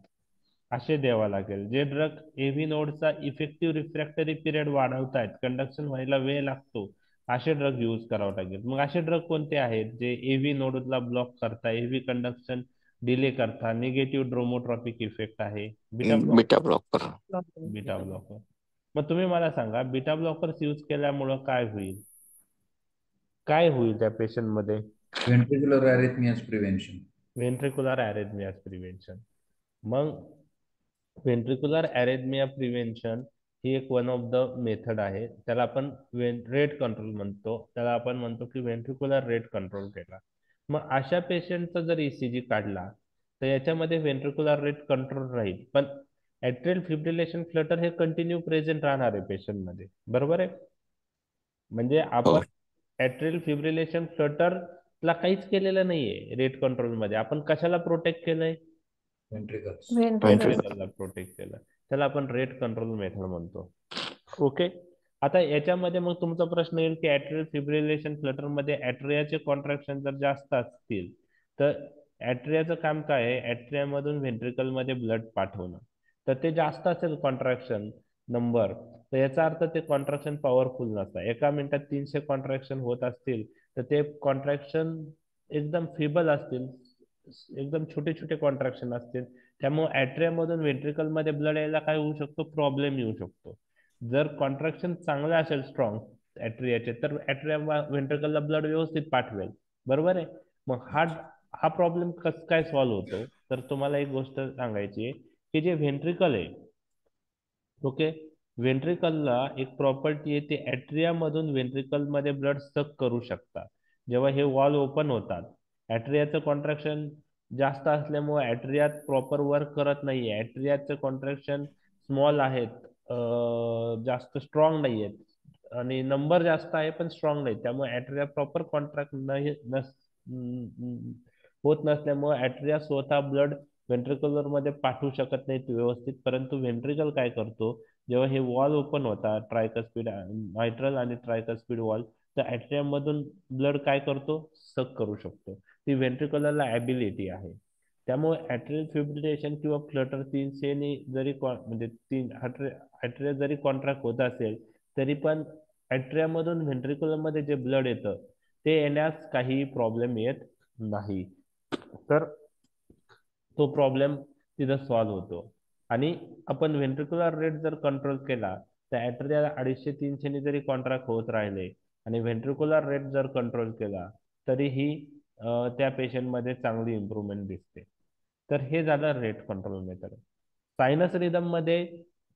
असे द्यावा लागेल. जे drug एव्ही नोडचा effective refractory period वाढवतायत, conduction व्हायला वेळ लागतो, असे ड्रग यूज करावं लागेल. मग असे ड्रग कोणते आहेत जे एव्ही नोडला ब्लॉक करता, एव्ही कंडक्शन डिले करता? निगेटिव्ह ड्रोमोट्रॉपिक इफेक्ट आहे बीटा ब्लॉकर. Beta blocker. मग तुम्ही मला सांगा, बीटा ब्लॉकर्स यूज केल्यामुळं काय होईल? काय होईल त्या पेशंट मध्ये? Ventricular arrhythmias prevention. Ventricular arrhythmias prevention. मग व्हेंट्रिक्युलर अरेथमिया प्रिव्हेंशन ही एक वन ऑफ द मेथड आहे. त्याला आपण रेट कंट्रोल म्हणतो. त्याला आपण म्हणतो की व्हेंट्रिक्युलर रेट कंट्रोल केला. मग अशा पेशंटचा जर ईसीजी काढला तर याच्यामध्ये व्हेंट्रिक्युलर रेट कंट्रोल राहील, पण ॲट्रियल फिब्रिलेशन फ्लटर हे कंटिन्यू प्रेझेंट राहणार आहे पेशंट मध्ये. बरोबर आहे? म्हणजे आपण ॲट्रियल फिब्रिलेशन फ्लटर ला काहीच केलेलं नाहीये रेट कंट्रोल मध्ये. आपण कशाला प्रोटेक्ट केलंय? Ventricles. व्हेंट्रिकलला प्रोटेक्ट केलं. त्याला आपण रेट कंट्रोल मेथड म्हणतो. ओके. आता याच्यामध्ये मग तुमचा प्रश्न येईल की ॲट्रियल फिब्रिलेशन फ्लटर मध्ये ॲट्रियाचे कॉन्ट्रॅक्शन जर जास्त असतील तर ॲट्रियाचं काम काय आहे? ॲट्रिया मधून व्हेंट्रिकल मध्ये ब्लड पाठवणं. तर ते जास्त असेल कॉन्ट्रॅक्शन नंबर तर याचा अर्थ ते कॉन्ट्रॅक्शन पॉवरफुल नसतं. एका मिनिटात 300 कॉन्ट्रॅक्शन होत असतील तर ते कॉन्ट्रॅक्शन एकदम फिबल असतील, एकदम छोटे छोटे कॉन्ट्रॅक्शन असतील. त्यामुळे ॲट्रिया मधून व्हेंट्रिकल मध्ये ब्लड यायला काय होऊ शकतो? प्रॉब्लेम येऊ शकतो. जर कॉन्ट्रॅक्शन चांगले असेल स्ट्रॉंग ॲट्रियाचे तर ॲट्रिया व्हेंट्रिकलला ब्लड व्यवस्थित पाठवेल. बरोबर आहे? मग हा प्रॉब्लेम कसं काय सॉल्व्ह होतो? तर तुम्हाला एक गोष्ट सांगायची आहे की जे व्हेंट्रिकल आहे, ओके, व्हेंट्रिकलला एक प्रॉपर्टी आहे, ते ॲट्रिया मधून व्हेंट्रिकल मध्ये ब्लड सक करू शकतात. जेव्हा हे वॉल ओपन होतात ॲट्रियाचं कॉन्ट्रॅक्शन जास्त असल्यामुळे ॲट्रियात प्रॉपर वर्क करत नाहीये. ॲट्रियाचं कॉन्ट्रॅक्शन स्मॉल आहेत, जास्त स्ट्रॉंग नाही आहेत आणि नंबर जास्त आहे पण स्ट्रॉंग नाही. त्यामुळे ॲट्रिया प्रॉपर कॉन्ट्रॅक्ट होत नसल्यामुळे ॲट्रिया स्वतः ब्लड व्हेंट्रिक्युलर मध्ये पाठवू शकत नाहीत व्यवस्थित. परंतु व्हेंट्रिकल काय करतो? जेव्हा हे वॉल ओपन होतात ट्रायकस्पिड, मायट्रल आणि ट्रायकस्पिड वॉल, तर ॲट्रिया मधून ब्लड काय करतो? सक करू शकतो. ती व्हेंट्रिक्युलरला ॲबिलिटी आहे. त्यामुळे ॲट्रियल फिब्रिलेशन किंवा फ्लटर 300 ने जरी म्हणजे ॲट्रिया जरी कॉन्ट्रॅक्ट होत असेल तरी पण ॲट्रिया मधून व्हेंट्रिक्युलर मध्ये जे ब्लड येतं ते येण्यास काही प्रॉब्लेम येत नाही. तर तो प्रॉब्लेम तिथं सॉल्व्ह होतो. आणि आपण व्हेंट्रिक्युलर रेट जर कंट्रोल केला तर ॲट्रिया 250-300 ने जरी कॉन्ट्रॅक्ट होत राहिले आणि व्हेंट्रिक्युलर रेट जर कंट्रोल केला तरीही त्या पेशंटमध्ये चांगली इम्प्रूव्हमेंट दिसते. तर हे झालं rate control method. Sinus rhythm मध्ये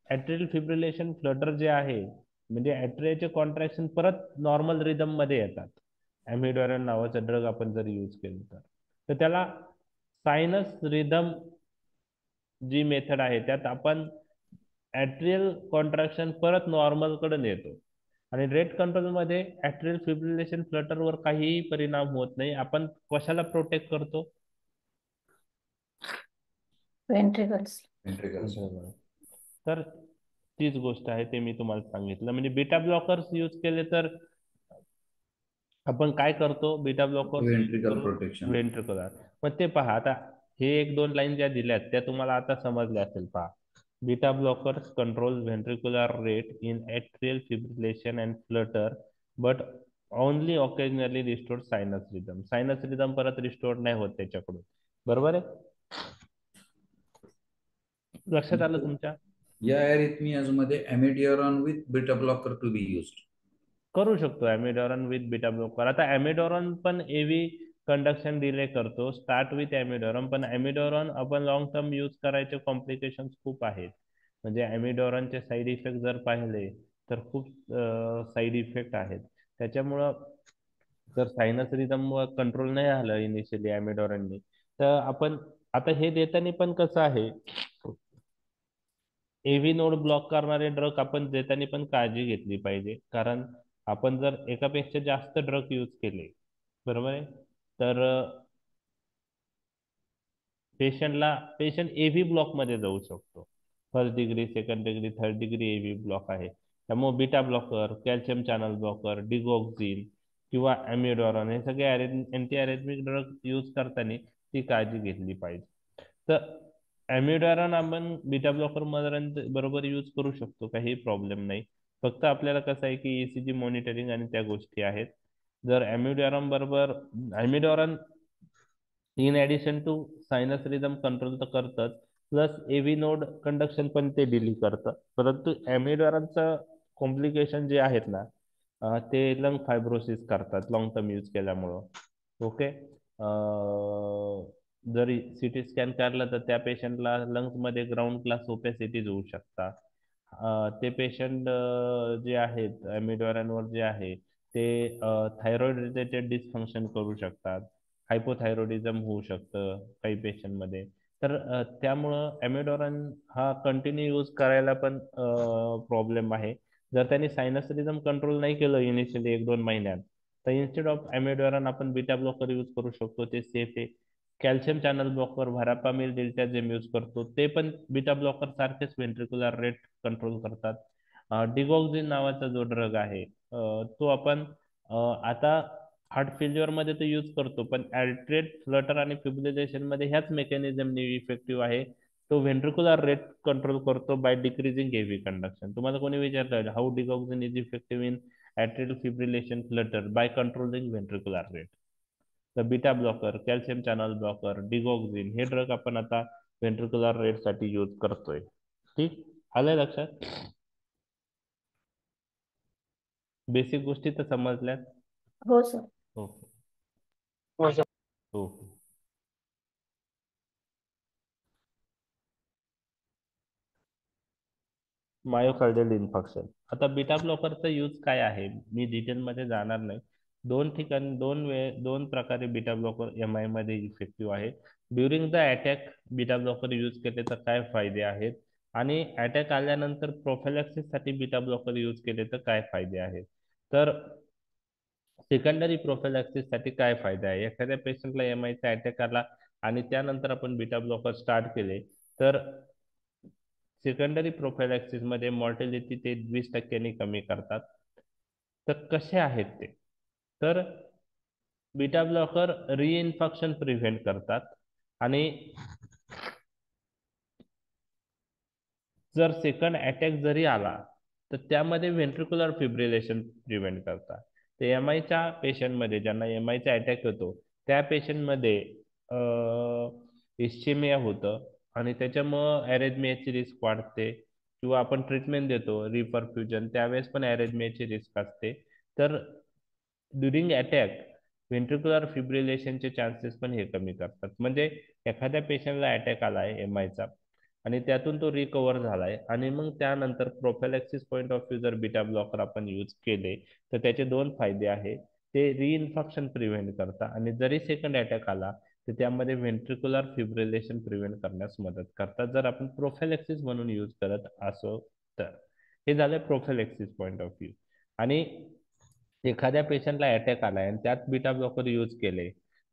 ॲट्रियल फिब्रिलेशन फ्लटर जे आहे म्हणजे ॲट्रियाचे कॉन्ट्रॅक्शन परत नॉर्मल रिदम मध्ये येतात. ॲमिडोरन नावाचा ड्रग आपण जर यूज केलं तर त्याला सायनस रिदम जी मेथड आहे त्यात आपण ॲट्रियल कॉन्ट्रॅक्शन परत नॉर्मल कडे नेतो. आणि रेट कंट्रोल मध्ये ॲट्रियल फिब्रिलेशन फ्लटरवर काहीही परिणाम होत नाही. आपण कशाला प्रोटेक्ट करतो? व्हेंट्रिकल्स. Ventricles. तर तीच गोष्ट आहे ते मी तुम्हाला सांगितलं. म्हणजे बीटा ब्लॉकर्स यूज केले तर आपण काय करतो? Beta blockers Ventricle protection. Ventricular. मग ते पहा, आता हे 1-2 लाईन ज्या दिल्यात त्या तुम्हाला आता समजल्या असेल. पहा, beta blockers control ventricular rate in atrial fibrillation and flutter but only occasionally restore sinus rhythm. Sinus rhythm परत रिस्टोर नाही होत त्याच्याकडून. बरोबर आहे? लक्षात आलं तुमच्या? या अरिथमियाज मध्ये amiodarone with beta blocker to be used. करू शकतो ॲमिडॉरन विथ बीटा ब्लॉकर. आता ॲमिडॉरन पण एव्ही कंडक्शन डिले करतो, स्टार्ट विथ ॲमिडॉरन, पण ॲमिडॉरन आपण लॉंग टर्म यूज करायचे कॉम्प्लिकेशन्स खूप आहेत. म्हणजे ॲमिडॉरनचे साईड इफेक्ट जर पाहिले तर खूप साईड इफेक्ट आहेत. त्याच्यामुळं जर सायनस रिदम कंट्रोल नाही आलं इनिशियली ॲमिडॉरननी, तर आपण आता हे देताना पण कसं आहे, एव्ही नोड ब्लॉक करणारे ड्रग आपण देताना पण काळजी घेतली पाहिजे. कारण आपण जर एकापेक्षा जास्त ड्रग यूज केले, बरोबर आहे, तर पेशंट एव्ही ब्लॉक मध्ये जाऊ शकतो. First degree, second degree, third degree AV block आहे. त्यामुळे beta blocker, calcium channel blocker, digoxin किंवा ॲमिडॉरॉन हे सगळे अँटी अरेथमिक ड्रग यूज करताना ती काळजी घेतली पाहिजे. तर ॲमिडॉरॉन आपण बीटा ब्लॉकर बरोबर यूज करू शकतो, काही प्रॉब्लेम नाही. फक्त आपल्याला कसं आहे की ईसीजी मॉनिटरिंग आणि त्या गोष्टी आहेत. जर amiodarone in addition to sinus rhythm control तर करतच, प्लस एव्ही नोड कंडक्शन पण ते डिली करतं. परंतु ॲमिडॉरॉनचं कॉम्प्लिकेशन जे आहेत ना, ते लंग फायब्रोसिस करतात लॉंग टर्म यूज केल्यामुळं. ओके. जरी सिटी स्कॅन काढला तर त्या पेशंटला लंग्समध्ये ग्राउंड क्लास ओपॅसिटीज होऊ शकतात. ते पेशंट जे आहेत ॲमिडॉरॉनवर जे आहे ते थायरॉइड रिलेटेड डिसफंक्शन करू शकतात. हायपोथायरॉइडिझम होऊ शकतं काही पेशंटमध्ये. तर त्यामुळं ॲमिडॉरॉन हा कंटिन्यू यूज करायला पण प्रॉब्लेम आहे. जर त्यांनी सायनस रिदम कंट्रोल नाही केलं इनिशियली 1-2 महिन्यात, तर इन्स्टेड ऑफ ॲमिडॉरॉन आपण बीटा ब्लॉकर यूज करू शकतो. ते सेफ आहे. कॅल्शियम चॅनल ब्लॉकर व्हरापामिल डिल्टाजेम यूज करतो, ते पण बीटा ब्लॉकर सारखेच व्हेंट्रिक्युलर रेट कंट्रोल करतात. डिगॉक्झिन नावाचा जो ड्रग आहे तो आपण आता हार्ट फेल्युअर मध्ये तो यूज करतो, पण ॲल्ट्रेट फ्लटर आणि फिब्रिलेशन मध्ये ह्याच मेकॅनिझमने इफेक्टिव्ह आहे. तो व्हेंट्रिक्युलर रेट कंट्रोल करतो बाय डिक्रीजिंग एव्ही कंडक्शन. तुम्हाला कोणी विचारलं how digoxin is effective in atrial fibrillation flutter? By controlling ventricular rate. तर beta blocker, calcium channel blocker, digoxin हे ड्रग आपण आता व्हेंट्रिक्युलर रेट साठी यूज करतोय. ठीक आलंय लक्षात? बेसिक गोष्टी तर समजल्यात? हो सर. हो हो सर. हो. Myocardial infarction. आता बीटा ब्लॉकरचा यूज काय आहे मी डिटेलमध्ये जाणार नाही. दोन ठिकाणी दोन प्रकारे बीटा ब्लॉकर एम आय मध्ये इफेक्टिव्ह आहे. During the attack beta blocker use केले तर काय फायदे आहेत, आणि अटॅक आल्यानंतर प्रोफिलॅक्सिस साठी बीटा ब्लॉकर यूज केले तर काय फायदे आहेत. तर सेकंडरी प्रोफिलॅक्सिस साठी काय फायदा आहे, एखाद्या पेशंटला एम आयचा अटॅक आला आणि त्यानंतर आपण बीटा ब्लॉकर स्टार्ट केले तर सेकंडरी प्रोफिलॅक्सिस मध्ये मॉर्टेलिटी ते 20% कमी करतात. तर कसे आहेत ते? तर बीटा ब्लॉकर रिइन्फेक्शन प्रिव्हेंट करतात, आणि जर सेकंड अटॅक जरी आला तर त्यामध्ये व्हेंट्रिक्युलर फिब्रिलेशन प्रिव्हेंट करतात. ते एम आयच्या पेशंटमध्ये ज्यांना एम आयचा अटॅक होतो त्या पेशंटमध्ये इस्चेमिया होतं, आणि त्याच्यामुळं ॲरेथमियाची रिस्क वाढते. किंवा आपण ट्रीटमेंट देतो रिपरफ्युजन, त्यावेळेस पण ॲरेथमियाची रिस्क असते. तर ड्युरिंग अटॅक व्हेंट्रिक्युलर फिब्रिलेशनचे चान्सेस पण हे कमी करतात. म्हणजे एखाद्या पेशंटला अटॅक आलाय एम आयचा आणि त्यातून तो रिकवर झालाय, आणि मग त्यानंतर प्रोफिलॅक्सिस पॉईंट ऑफ व्ह्यू जर बीटा ब्लॉकर आपण यूज केले तर त्याचे दोन फायदे आहे. ते रिइन्फेक्शन प्रिव्हेंट करतात, आणि जरी सेकंड अटॅक आला तर त्यामध्ये व्हेंट्रिक्युलर फिब्रिलेशन प्रिव्हेंट करण्यास मदत करतात, जर आपण प्रोफिलॅक्सिस म्हणून यूज करत असो तर. हे झालं प्रोफिलॅक्सिस पॉईंट ऑफ व्ह्यू. आणि एखाद्या पेशंटला अटॅक आलाय आणि त्यात बीटा ब्लॉकर यूज केले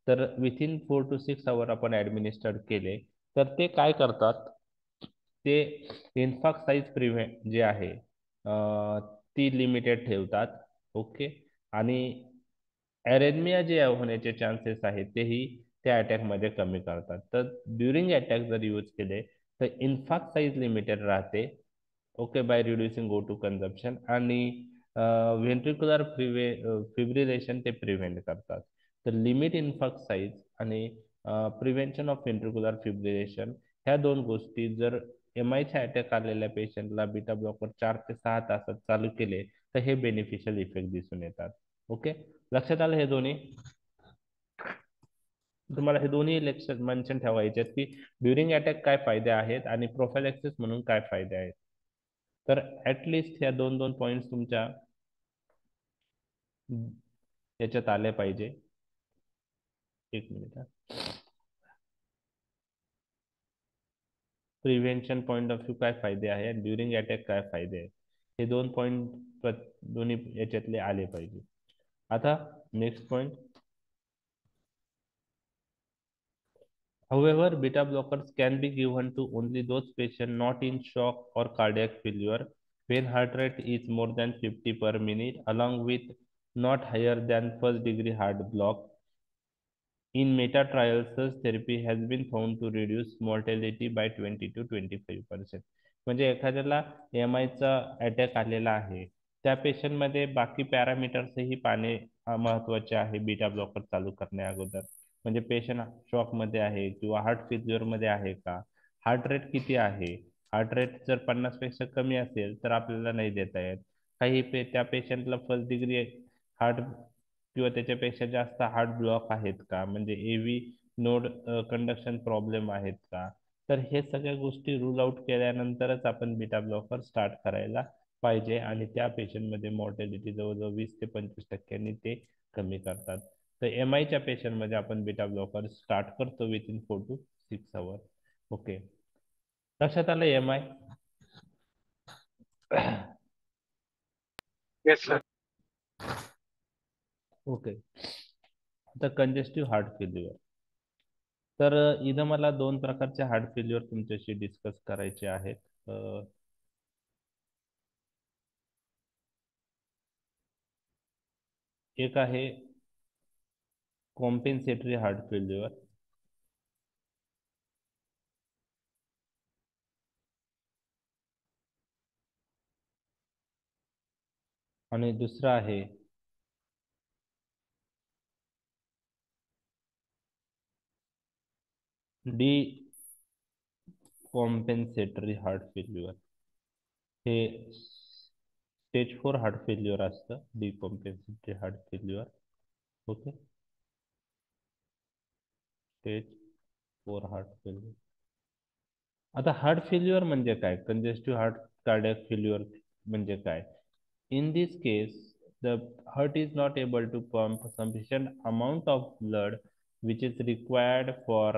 तर विथिन 4 to 6 आवर आपण ऍडमिनिस्टर केले तर ते काय करतात, ते इन्फाक्ट साईज प्रिव्हेंट जे आहे ती लिमिटेड ठेवतात. ओके. आणि अरेथमिया जे होण्याचे चान्सेस आहेत तेही त्या अटॅक मध्ये कमी करतात. तर ड्युरिंग अटॅक जर यूज केले तर इन्फाक्ट साईज लिमिटेड राहते. Okay, by reducing O2 consumption, आणि व्हेंट्रिक्युलर फिब्रिलेशन ते प्रिव्हेंट करतात. तर लिमिट इन्फॅक्ट साईज आणि प्रिव्हेंशन ऑफ व्हेंट्रिक्युलर फिब्रिलेशन ह्या दोन गोष्टी जर एमआयच्या अटॅक आलेल्या पेशंटला बीटा ब्लॉकर 4 ते 6 तासात चालू केले तर हे बेनिफिशियल इफेक्ट दिसून येतात. ओके, लक्षात आलं हे दोन्ही? तुम्हाला हे दोन्ही लेक्चर मेन्शन ठेवायचे आहेत की ड्युरिंग अटॅक काय फायदे आहेत आणि प्रोफायलॅक्सिस म्हणून काय फायदे आहेत. तर ऍटलिस्ट ह्या 2-2 पॉइंट्स तुमच्या याच्यात आले पाहिजे. एक minute. Prevention point of view काय फायदे आहे आणि ड्युरिंग अटॅक काय फायदे आहेत, हे 2 पॉइंट दोन्ही याच्यातले आले पाहिजे. आता next point. However, beta blockers can be given to only those patients not in shock or cardiac failure when heart rate is more than 50 per minute, along with not higher than first degree heart block. In meta trials, such therapy has been found to reduce mortality by 20 to 25%. म्हणजे एखाद्याला एमआयचा attack आलेला आहे, त्या पेशंटमध्ये बाकी पॅरामीटर्सही पाहणे महत्वाचे आहे beta blocker चालू करण्या अगोदर. म्हणजे पेशंट शॉकमध्ये आहे किंवा हार्ट फेल्युअरमध्ये आहे का, हार्ट रेट किती आहे. हार्ट रेट जर 50 पेक्षा कमी असेल तर आपल्याला नाही देता येत. त्या पेशंटला फर्स्ट डिग्री हार्ट किंवा त्याच्यापेक्षा जास्त हार्ट ब्लॉक आहेत का, म्हणजे एव्ही नोड कंडक्शन प्रॉब्लेम आहेत का. तर हे सगळ्या गोष्टी रूल आउट केल्यानंतरच आपण बीटा ब्लॉकर स्टार्ट करायला पाहिजे आणि त्या पेशंटमध्ये मॉर्टॅलिटी जवळजवळ 20 ते 25% ते कमी करतात. तर एमआयच्या पेशंटमध्ये आपण बीटा ब्लॉकर स्टार्ट करतो विथिन 4 to 6 आवर. ओके, लक्षात आलं एमआय? Yes sir. ओके, आता कंजेस्टिव्ह हार्ट फेल्युअर. तर इथं मला 2 प्रकारचे हार्ट फेल्युअर तुमच्याशी डिस्कस करायचे आहेत. एक आहे कॉम्पेन्सेटरी हार्ट फेल्युअर आणि दुसरा आहे डी कॉम्पेन्सेटरी हार्ट फेल्युअर. हे स्टेज 4 हार्ट फेल्युअर असतं, डी कॉम्पेन्सेटरी हार्ट फेल्युअर. ओके, स्टेज 4 हार्ट फेल्युअर. आता हार्ट फेल्युअर म्हणजे काय, कंजेस्टिव्ह हार्ट कार्डियक फेल्युअर म्हणजे काय. In this case, the heart is not able to pump sufficient amount of blood which is required for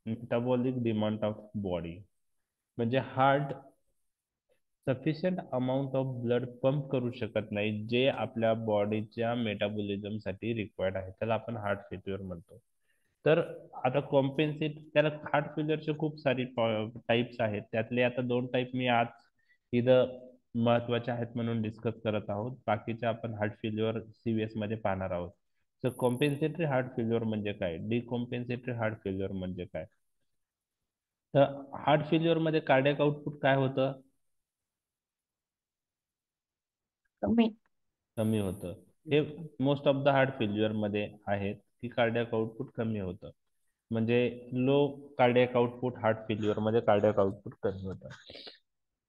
metabolic demand of body. म्हणजे heart sufficient amount of blood pump करू शकत नाही जे आपल्या बॉडीच्या मेटाबॉलिझमसाठी required आहे, त्याला आपण हार्ट फेल्युअर म्हणतो. तर आता कॉम्पेन्सेट, त्याला हार्ट फेल्युअरचे खूप सारी टाईप्स आहेत, त्यातले आता 2 टाईप मी आज इथं महत्वाचे आहेत म्हणून डिस्कस करत आहोत. बाकीचे आपण हार्ट फेल्युअर सीव्हीएस मध्ये पाहणार आहोत. तर कॉम्पेन्सेटरी हार्ट फेल्युअर म्हणजे काय, डिकॉम्पेन्सेटरी हार्ट फेल्युअर म्हणजे काय. तर हार्ट फेल्युअर मध्ये कार्डियक आउटपुट काय होतं, कमी होतं. हे most of the heart failure मध्ये आहेत की कार्डियक आउटपुट कमी होतं. म्हणजे low cardiac output heart failure मध्ये कार्डियक आउटपुट कमी होतं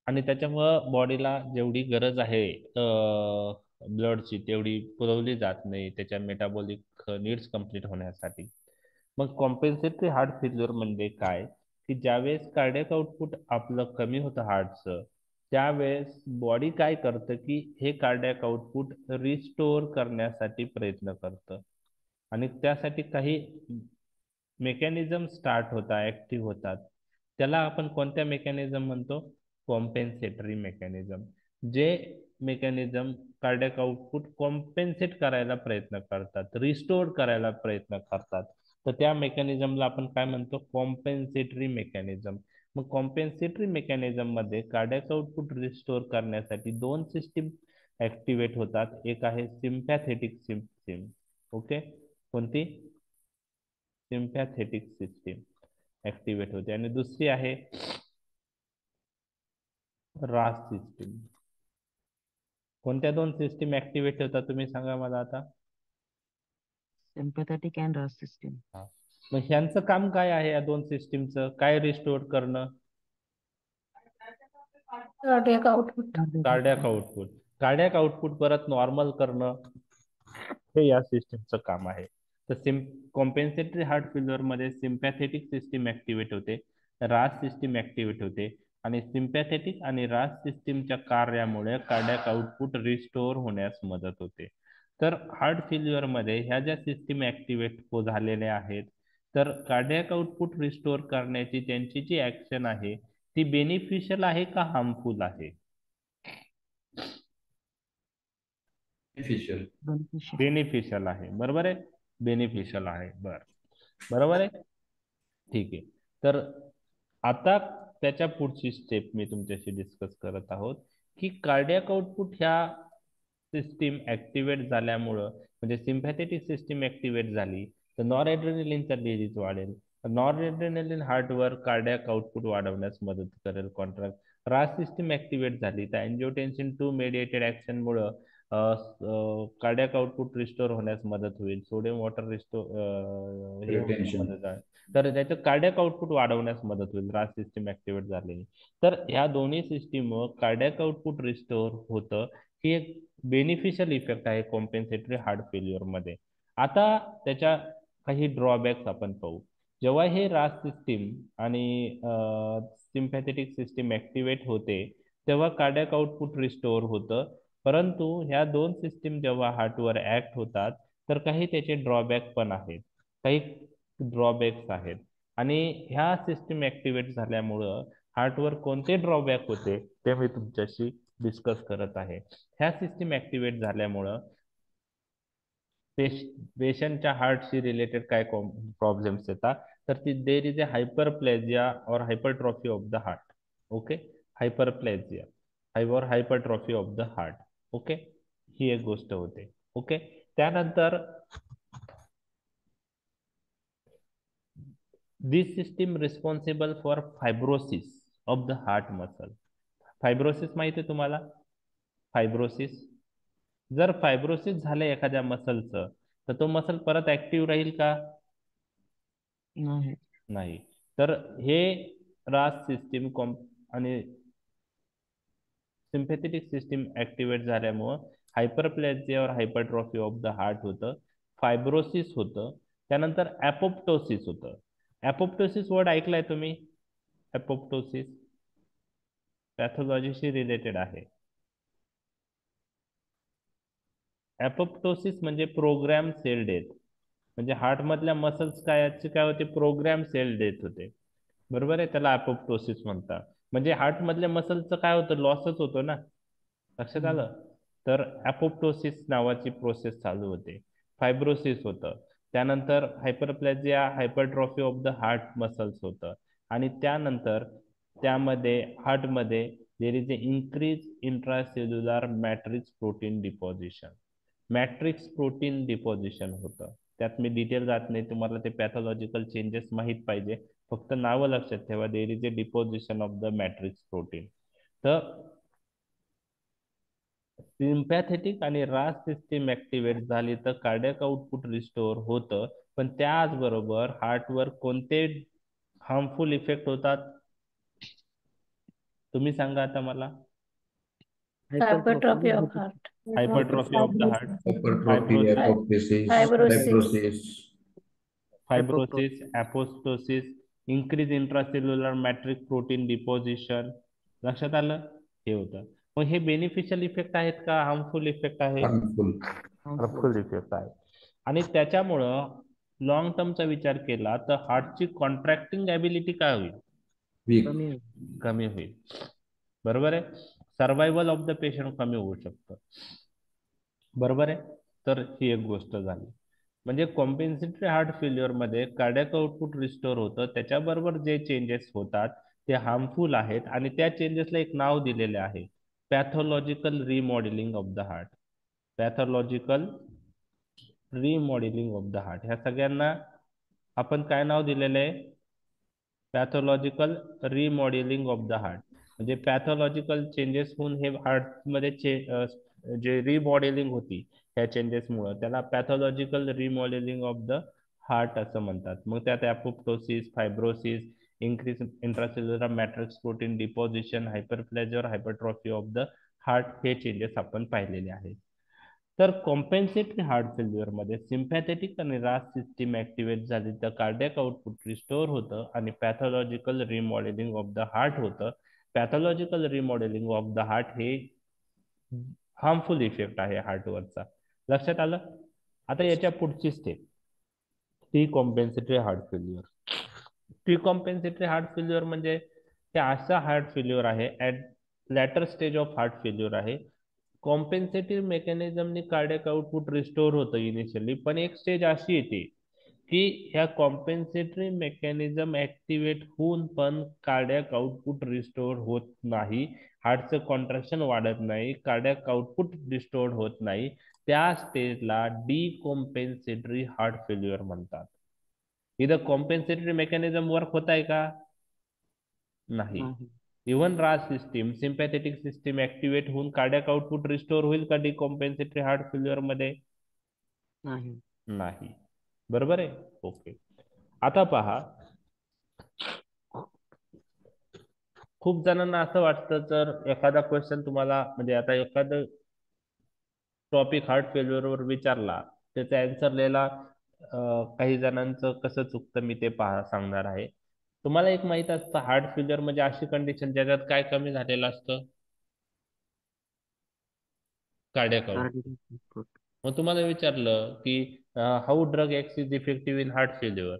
आणि त्याच्यामुळं बॉडीला जेवढी गरज आहे ब्लडची तेवढी पुरवली जात नाही त्याच्या मेटाबॉलिक नीड्स कंप्लीट होण्यासाठी. मग कॉम्पेन्सेटरी हार्ट फेल्युअर म्हणजे काय, की ज्यावेळेस कार्डियक आउटपुट आपलं कमी होतं हार्टचं, त्यावेळेस बॉडी काय करतं की हे कार्डियक आउटपुट रिस्टोअर करण्यासाठी प्रयत्न करतं आणि त्यासाठी काही मेकॅनिझम स्टार्ट होतात, ऍक्टिव्ह होतात. त्याला आपण कोणत्या मेकॅनिझम म्हणतो, कॉम्पेन्सेटरी मेकॅनिझम. जे मेकॅनिझम कार्डियक आउटपुट कॉम्पेन्सेट करायला प्रयत्न करतात, रिस्टोअर करायला प्रयत्न करतात, तर त्या मेकॅनिझमला आपण काय म्हणतो, कॉम्पेन्सेटरी मेकॅनिझम. मग कॉम्पेन्सेटरी मेकॅनिझम मध्ये कार्डियक आउटपुट रिस्टोअर करण्यासाठी 2 सिस्टीम ऍक्टिव्हेट होतात. एक आहे सिम्पॅथेटिक सिस्टीम. ओके, कोणती, सिम्पॅथेटिक सिस्टीम ऍक्टिव्हेट होते आणि दुसरी आहे रास सिस्टीम. कोणत्या दोन सिस्टीम ऍक्टिव्हेट होतात तुम्ही सांगा मला आता. सिम्पॅथेटिक अँड रस सिस्टीम. मग ह्यांचं काम काय आहे, या दोन सिस्टीमचं काय रिस्टोर करणं? Cardiac output. Cardiac output. Cardiac output परत नॉर्मल करणं हे या सिस्टीमचं काम आहे. तर कॉम्पेन्सेटरी हार्ट फेल्युअर मध्ये सिम्पॅथेटिक सिस्टीम ऍक्टिव्हेट होते, रास सिस्टीम ऍक्टिव्हेट होते आणि सिम्पॅथेटिक आणि रास सिस्टीमच्या कार्यामुळे कार्डियक आउटपुट रिस्टोर होण्यास मदत होते. तर हार्ट फेल्युअर मध्ये ह्या ज्या सिस्टीम ऍक्टिव्हेट झालेल्या आहेत, तर कार्डियक आउटपुट रिस्टोर करण्याची त्यांची जी ऍक्शन आहे ती बेनिफिशियल आहे का हार्मफुल आहे? बेनिफिशियल. बेनिफिशियल आहे. बरोबर आहे, बेनिफिशियल आहे. बरोबर आहे, ठीक आहे. तर आता त्याच्या पुढची स्टेप मी तुमच्याशी डिस्कस करत आहोत की कार्डियक आउटपुट ह्या सिस्टीम ऍक्टिव्हेट झाल्यामुळं, म्हणजे सिम्पॅथेटिक सिस्टीम ऍक्टिव्हेट झाली तर नॉरएड्रेनालिनचा रिलीज वाढेल. नॉरएड्रेनालिन हार्टवर कार्डियक आउटपुट वाढवण्यास मदत करेल. कॉन्ट्रॅक्ट रास सिस्टीम ऍक्टिव्हेट झाली तर अँजिओटेन्सिन 2 मेडिएटेड ऍक्शनमुळं कार्डियक आउटपुट रिस्टोर होण्यास मदत होईल. Sodium water Retention. मदत आहे. तर त्याचं कार्डियक आउटपुट वाढवण्यास मदत होईल रास सिस्टीम ऍक्टिव्हेट झालेली. तर ह्या दोन्ही सिस्टीम कार्डियक आउटपुट रिस्टोर होतं, ही एक बेनिफिशियल इफेक्ट आहे कॉम्पेन्सेटरी हार्ट फेल्युअर मध्ये. आता त्याच्या काही ड्रॉबॅक्स आपण पाहू. जेव्हा हे रास सिस्टीम आणि सिम्पॅथेटिक सिस्टीम ऍक्टिव्हेट होते तेव्हा कार्डियक आउटपुट रिस्टोर होतं, परंतु ह्या दोन सिस्टीम जेव्हा हार्टवर ऍक्ट होतात तर काही त्याचे ड्रॉबॅक पण आहेत, काही ड्रॉबॅक्स आहेत. आणि ह्या सिस्टीम ऍक्टिव्हेट झाल्यामुळं हार्टवर कोणते ड्रॉबॅक होते ते मी तुमच्याशी डिस्कस करत आहे. ह्या सिस्टीम ऍक्टिव्हेट झाल्यामुळं पेशंटच्या हार्टशी रिलेटेड काय प्रॉब्लेम्स येतात, तर ती देर इज अ हायपरप्लेजिया और hypertrophy of the heart. Okay, hyperplasia और hypertrophy of the heart. Okay, ही एक गोष्ट होते. ओके, त्यानंतर this system responsible for fibrosis of the heart muscle. Fibrosis माहिती आहे तुम्हाला? फायब्रोसिस, जर फायब्रोसिस झालं एखाद्या मसलचं तर तो मसल परत ऍक्टिव्ह राहील का? नाही. तर हे रास सिस्टीम आणि सिम्पॅथेटिक सिस्टीम ऍक्टिव्हेट झाल्यामुळं हायपरप्लेजिया और हायपरट्रॉफी ऑफ द हार्ट होतं, फायब्रोसिस होतं, त्यानंतर ऍपोप्टोसिस होतं. ऍपोप्टोसिस वर्ड ऐकलाय तुम्ही? ऍपोप्टोसिस पॅथॉलॉजीशी रिलेटेड आहे. ऍपोप्टोसिस म्हणजे प्रोग्राम सेल डेथ, म्हणजे हार्ट मधल्या मसल्स काय होते, प्रोग्राम सेल डेथ होते. बरोबर आहे, त्याला ऍपोप्टोसिस म्हणतात. म्हणजे हार्ट मधल्या मसलचं काय होतं, लॉसच होतो ना. लक्षात आलं? तर ऍपोप्टोसिस नावाची प्रोसेस चालू होते. फायब्रोसिस होतं, त्यानंतर hyperplasia hypertrophy of the heart muscles होतं, आणि त्यानंतर त्यामध्ये हार्टमध्ये there is a increase intracellular matrix protein deposition. Matrix protein deposition होतं. त्यात मी डिटेल जात नाही, तुम्हाला ते पॅथॉलॉजिकल चेंजेस माहीत पाहिजे, फक्त नावं लक्षात ठेवा. देर is a deposition of the matrix protein. तर सिम्पॅथेटिक आणि रास सिस्टीम ऍक्टिव्हेट झाली तर कार्डियक आउटपुट रिस्टोर होतं, पण त्याचबरोबर हार्टवर कोणते हार्मफुल इफेक्ट होतात तुम्ही सांगा आता मला. Hypertrophy of heart. Hypertrophy of the heart, Hypertrophy, apoptosis, Fibrosis. fibrosis. Fibrosis, apoptosis, increase intracellular matrix protein deposition. लक्षात आलं? हे होतं. मग हे बेनिफिशियल इफेक्ट आहेत का हार्मफुल इफेक्ट आहे? Harmful. हार्मफुल इफेक्ट आहे. आणि त्याच्यामुळं लॉंग टर्मचा विचार केला तर हार्टची कॉन्ट्रॅक्टिंग ॲबिलिटी काय होईल? Weak. कमी होईल. बरोबर आहे, सर्वायवल ऑफ द पेशंट कमी होऊ शकतं. बरोबर आहे, तर ही एक गोष्ट झाली. म्हणजे कॉम्पेन्सेटरी हार्ट फेल्युअर मध्ये कार्डियक आउटपुट रिस्टोर होतं, त्याच्याबरोबर जे चेंजेस होतात ते हार्मफुल आहेत, आणि त्या चेंजेसला एक नाव दिलेले आहे, pathological remodelling of the heart. Pathological remodelling of the heart, ह्या सगळ्यांना आपण काय नाव दिलेलं आहे? Pathological remodelling of the heart. म्हणजे पॅथॉलॉजिकल चेंजेस होऊन हे हार्टमध्ये जे रिमॉडेलिंग होती ह्या चेंजेसमुळे, त्याला pathological remodelling of the heart असं म्हणतात. मग त्यात apoptosis, fibrosis, increase intracellular matrix protein deposition, hyperplasia, hypertrophy of the heart, हे चेंजेस आपण पाहिलेले आहेत. तर कॉम्पेन्सेटरी हार्ट फेल्युअर मध्ये सिम्पॅथेटिक आणि रास सिस्टीम ऍक्टिव्हेट झाली तर कार्डियक आउटपुट रिस्टोर होतं आणि pathological remodelling of the heart होतं. Pathological remodelling of the heart हे हार्मफुल इफेक्ट आहे हार्टवरचा. लक्षात आलं? आता याच्या पुढची step, decompensatory heart failure. Decompensatory heart failure म्हणजे ते असा हार्ट फेल्युअर आहे at later stage of heart failure आहे. कॉम्पेन्सेटिव्ह मेकॅनिझमनी कार्डियक आउटपुट रिस्टोर होतं इनिशियली, पण एक स्टेज अशी येते की ह्या कॉम्पेन्सेटरी मेकॅनिझम ऍक्टिव्हेट होऊन पण कार्डियक आउटपुट रिस्टोर होत नाही, हार्टचं कॉन्ट्रॅक्शन वाढत नाही, कार्डियक आउटपुट रिस्टोर होत नाही. त्या स्टेजला डिकॉम्पेन्सेटरी हार्ट फेल्युअर म्हणतात. इथं कॉम्पेन्सेटरी मेकॅनिझम वर्क होत आहे का? नाही. इव्हन रास सिस्टीम, सिम्पॅथेटिक सिस्टीम ऍक्टिव्हेट होऊन कार्डियक आउटपुट रिस्टोर होईल का डिकॉम्पेन्सेटरी हार्ट फेल्युअर मध्ये? नाही. बरोबर आहे. ओके. आता पहा, खूप जणांना असं वाटतं जर एखादा क्वेश्चन तुम्हाला म्हणजे आता एखादं टॉपिक हार्ट फेल्युअरवर विचारला त्याचा आन्सर लिहायला काही जणांचं कसं चुकतं मी ते सांगणार आहे. तुम्हाला एक माहित असतं हार्ट फेल्युअर म्हणजे अशी कंडिशन ज्याच्यात काय कमी झालेलं असतं? Cardiac output. मग तुम्हाला विचारलं की how drug x is effective in heart failure,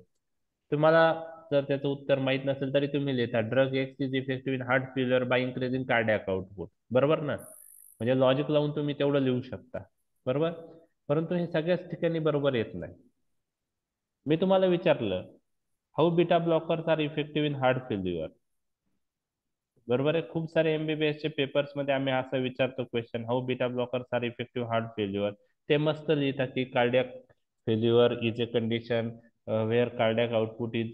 तुम्हाला जर त्याचं उत्तर माहित नसेल तरी तुम्ही लिहिता drug x is effective in heart failure by increasing cardiac output. बरोबर ना? म्हणजे लॉजिक लावून तुम्ही तेवढं लिहू शकता. बरोबर. परंतु हे सगळ्याच ठिकाणी बरोबर येत नाही. मी तुम्हाला विचारलं how beta blockers are effective in heart failure, बरोबर आहे. खूप सारे MBBS चे पेपर्स मध्ये आम्ही असं विचारतो question, how beta blockers are effective heart failure. ते मस्त लिहितात की cardiac failure is a condition where cardiac output is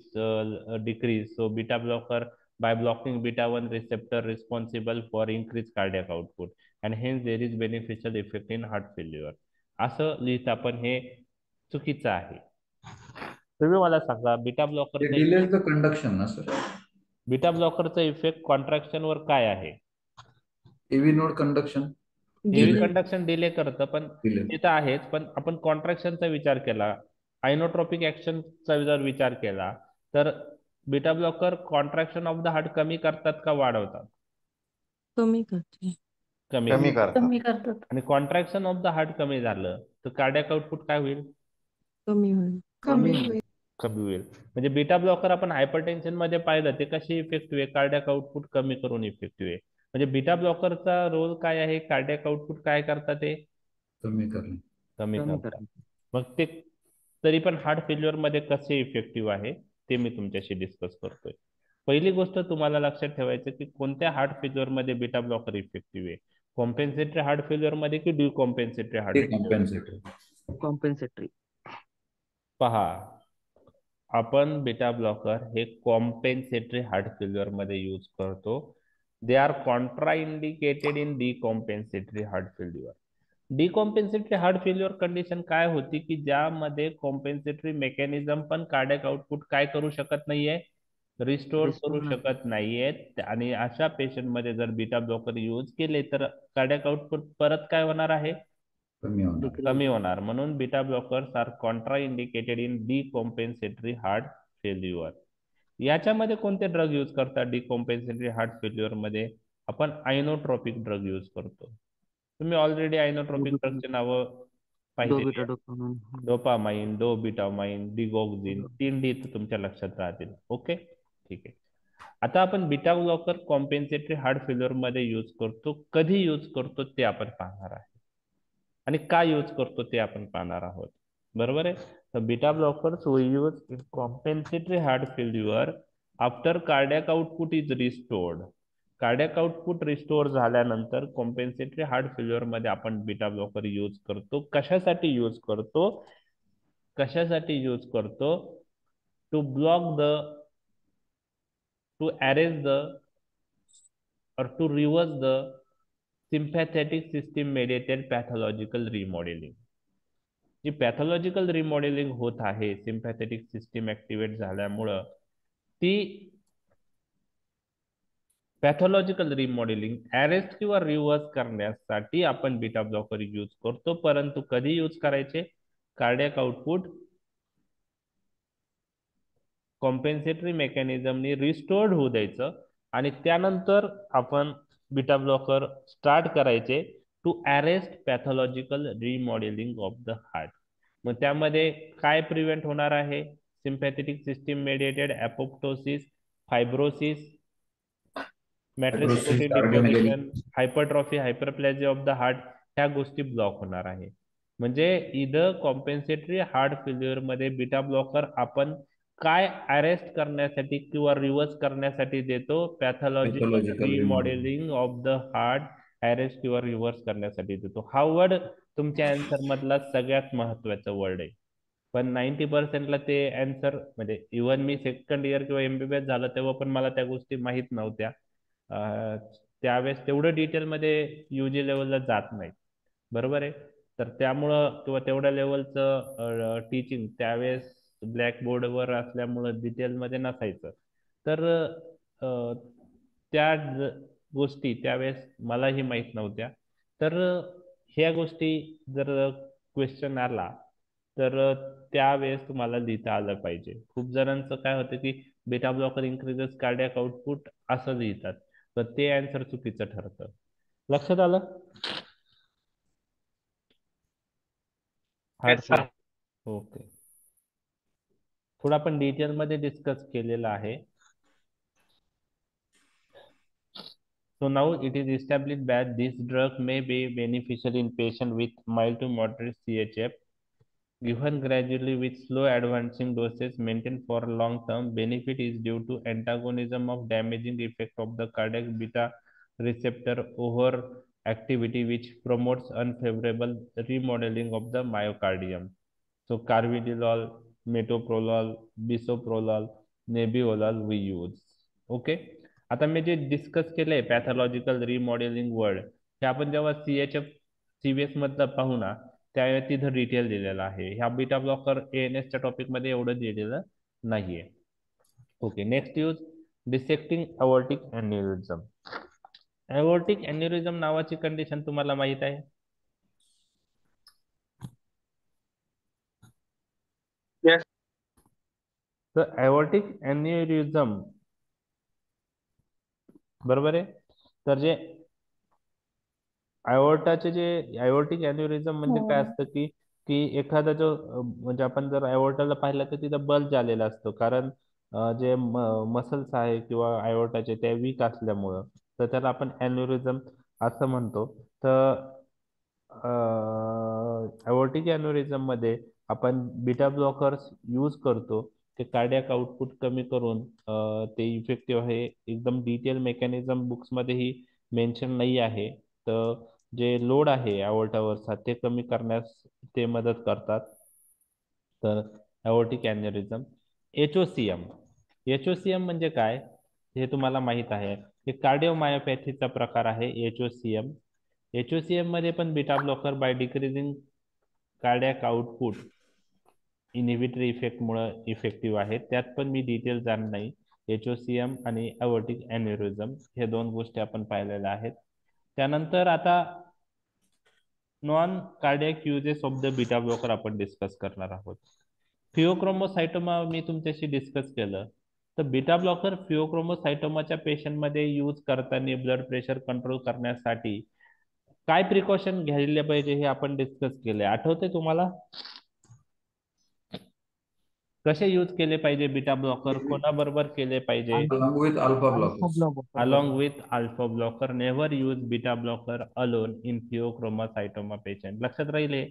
decreased, so beta blocker by blocking beta 1 receptor responsible for increased cardiac output and hence there is beneficial effect in heart failure, असं लिहिता. पण हे चुकीचं आहे. तुम्ही मला सांगा beta delays the conduction ना सर. बीटा ब्लॉकरचा इफेक्ट कॉन्ट्रॅक्शन वर काय आहे? AV node conduction. AV conduction delay करतं, पण डिले. ते तर आहेच. पण आपण कॉन्ट्रॅक्शनचा विचार केला, आयनोट्रॉपिक ऍक्शनचा जर विचार केला तर beta blocker contraction of the heart कमी करतात का वाढवतात? कमी करते. कमी करतात. कमी करतात. आणि कॉन्ट्रॅक्शन ऑफ द हार्ट कमी झालं तर कार्डियक आउटपुट काय होईल? कमी होईल. कमी होईल. कमी होईल. म्हणजे बीटा ब्लॉकर आपण हायपरटेन्शन मध्ये पाहिलं ते कशी इफेक्टिव्ह आहे? कार्डियक आउटपुट कमी करून इफेक्टिव्ह आहे. म्हणजे बीटा ब्लॉकरचा रोल काय आहे? कार्डियक आउटपुट काय करतात? ते कमी करणे. कमी करतात. मग ते तरी पण हार्ट फेल्युअर मध्ये कसे इफेक्टिव्ह आहे ते मी तुमच्याशी डिस्कस करतोय. पहिली गोष्ट तुम्हाला लक्षात ठेवायचं की कोणत्या हार्ट फेल्युअर मध्ये बीटा ब्लॉकर इफेक्टिव्ह आहे? कॉम्पेन्सेटरी हार्ट फेल्युअर मध्ये की डिकॉम्पेन्सेटरी हार्ट फेल्युअर? कॉम्पेन्सेटरी. पहा, आपण बीटा ब्लॉकर हे कॉम्पेन्सेटरी हार्ट फेल्युअर मध्ये यूज करतो. They are contraindicated in decompensatory heart failure. Decompensatory heart failure condition काय होती की ज्यामध्ये कॉम्पेन्सेटरी मेकॅनिझम पण कार्डियक आउटपुट काय करू शकत नाहीये? रिस्टोर करू शकत नाहीयेत. आणि अशा पेशंट मध्ये जर बीटा ब्लॉकर यूज केले तर कार्डियक आउटपुट परत काय होणार आहे? कमी होणार. म्हणून beta blockers are contraindicated in decompensatory heart failure. याच्यामध्ये कोणते ड्रग यूज करतात डिकॉम्पेन्सेटरी हार्ट फेल्युअर मध्ये? आपण आयनोट्रॉपिक ड्रग यूज करतो. तुम्ही ऑलरेडी आयनोट्रॉपिक ड्रगचे नावं पाहिजे. डोपामाइन, डोबिटामाइन, डिगॉक्झिन, 3D तुमच्या लक्षात राहतील. ओके, ठीक आहे. आता आपण बीटा ब्लॉकर कॉम्पेन्सेटरी हार्ट फेल्युअर मध्ये यूज करतो. कधी यूज करतो ते आपण पाहणार आहे आणि का यूज करतो ते आपण पाहणार आहोत. बरोबर आहे. तर beta blockers we use in compensatory heart failure after cardiac output is restored. Cardiac output restore झाल्यानंतर कॉम्पेन्सेटरी हार्ट फेल्युअर मध्ये आपण बीटा ब्लॉकर यूज करतो. कशासाठी यूज करतो? कशासाठी यूज करतो? टू ब्लॉक द, टू अरेंज the or to reverse the sympathetic system mediated pathological remodelling. जी पॅथॉलॉजिकल रिमॉडेलिंग होत आहे सिम्पॅथेटिक सिस्टीम ऍक्टिव्हेट झाल्यामुळं, ती पॅथॉलॉजिकल रिमॉडेलिंग अरेस्ट किंवा रिव्हर्स करण्यासाठी आपण बीटा ब्लॉकर यूज करतो. परंतु कधी यूज करायचे? कार्डियक आउटपुट कॉम्पेन्सेटरी मेकॅनिझमनी रिस्टोर्ड होऊ द्यायचं आणि त्यानंतर आपण बीटा ब्लॉकर स्टार्ट करायचे to arrest pathological remodelling of the heart. मग त्यामध्ये काय प्रिव्हेंट होणार आहे? Sympathetic system mediated apoptosis, fibrosis, matrix protein deposition, hypertrophy, hyperplasia of the heart, ह्या गोष्टी ब्लॉक होणार आहे. म्हणजे इथं कॉम्पेन्सेटरी हार्ट फेल्युअर मध्ये बीटा ब्लॉकर आपण काय अरेस्ट करण्यासाठी किंवा रिव्हर्स करण्यासाठी देतो? Pathological remodelling of the heart arrest किंवा रिव्हर्स करण्यासाठी देतो. हा वर्ड तुमच्या आन्सर मधला सगळ्यात महत्वाचा वर्ड आहे. पण 90% ते आन्सर म्हणजे इव्हन मी सेकंड इयर किंवा एमबीबीएस झालं तेव्हा पण मला त्या गोष्टी माहीत नव्हत्या. त्यावेळेस तेवढं डिटेलमध्ये युजी लेवलला जात नाही, बरोबर आहे. तर त्यामुळं किंवा तेवढ्या लेवलचं टीचिंग त्यावेळेस ब्लॅकबोर्डवर असल्यामुळं डिटेलमध्ये नसायचं. तर त्या गोष्टी त्यावेळेस मलाही माहीत नव्हत्या. तर ह्या गोष्टी जर क्वेश्चन आला तर त्यावेळेस तुम्हाला लिहिता आलं पाहिजे. खूप जणांचं काय होतं की beta blocker increases cardiac output असं लिहितात, तर ते आन्सर चुकीचं ठरतं. लक्षात आलं? ओके. थोडं आपण डिटेलमध्ये डिस्कस केलेलं आहे. So now it is established that this drug may be beneficial in patients with mild to moderate CHF, given gradually with slow advancing doses maintained for long term. Benefit is due to antagonism of damaging effect of the cardiac beta receptor over activity, which promotes unfavorable remodeling of the myocardium. So carvedilol, metoprolol, bisoprolol, nebivolol we use. Okay. आता मी जे discuss केलंय pathological रिमॉडेलिंग word, हे आपण जेव्हा CHF CVS मधलं पाहू ना, त्यावेळेस तिथं डिटेल दिलेलं आहे. ह्या बीटा ब्लॉकर ANS च्या टॉपिक मध्ये एवढं दिलेलं नाहीये. Okay. Next use dissecting aortic aneurysm. Aortic aneurysm नावाची कंडिशन तुम्हाला माहित आहे? Yes. तर अवॉर्टिक अॅन्युरिझम, बरोबर आहे. तर जे आयोर्टाचे जे आयोर्टिक अॅन्युरिझम म्हणजे काय असतं की की एखादा जो म्हणजे आपण जर आयोर्टाला पाहिलं तर तिथं बल्ज आलेला असतो, कारण जे मसल्स आहे किंवा आयोर्टाचे ते वीक असल्यामुळं, तर त्याला आपण अॅन्युरिझम असं म्हणतो. तर आयोर्टिक अॅन्युरिझम मध्ये आपण बीटा ब्लॉकर्स यूज करतो. ते कार्डियक आउटपुट कमी करून ते इफेक्टिव्ह आहे. एकदम डिटेल मेकॅनिझम बुक्स मध्येही मेन्शन नाही आहे. तर जे लोड आहे अवॉर्टावरचा ते कमी करण्यास ते मदत करतात. तर अवॉर्टिक अॅन्युरिझम. एचओसीएम म्हणजे काय हे तुम्हाला माहित आहे. हे कार्डिओमायोपॅथीचा प्रकार आहे एचओसीएम. एचओसीएम मध्ये पण beta blocker by decreasing cardiac output inhibitory effect मुळे इफेक्टिव्ह आहे. त्यात पण मी डिटेल जाणार नाही. एचओसीएम आणि अवॉर्टिक अॅन्युरिझम हे दोन गोष्टी आपण पाहिलेल्या आहेत. त्यानंतर आता non cardiac uses of the beta blocker आपण डिस्कस करणार आहोत. फिओक्रोमोसायटोमा मी तुमच्याशी डिस्कस केलं. तर बीटा ब्लॉकर फिओक्रोमोसायटोमाच्या पेशंटमध्ये यूज करताना ब्लड प्रेशर कंट्रोल करण्यासाठी काय प्रिकॉशन घ्यायला पाहिजे हे आपण डिस्कस केले. आठवते तुम्हाला? कसे यूज केले पाहिजे बीटा ब्लॉकर, कोणाबरोबर केले पाहिजे? along with alpha blockers. Along with alpha blocker. Never use beta blocker alone in pheochromocytoma patient. लक्षात राहिले?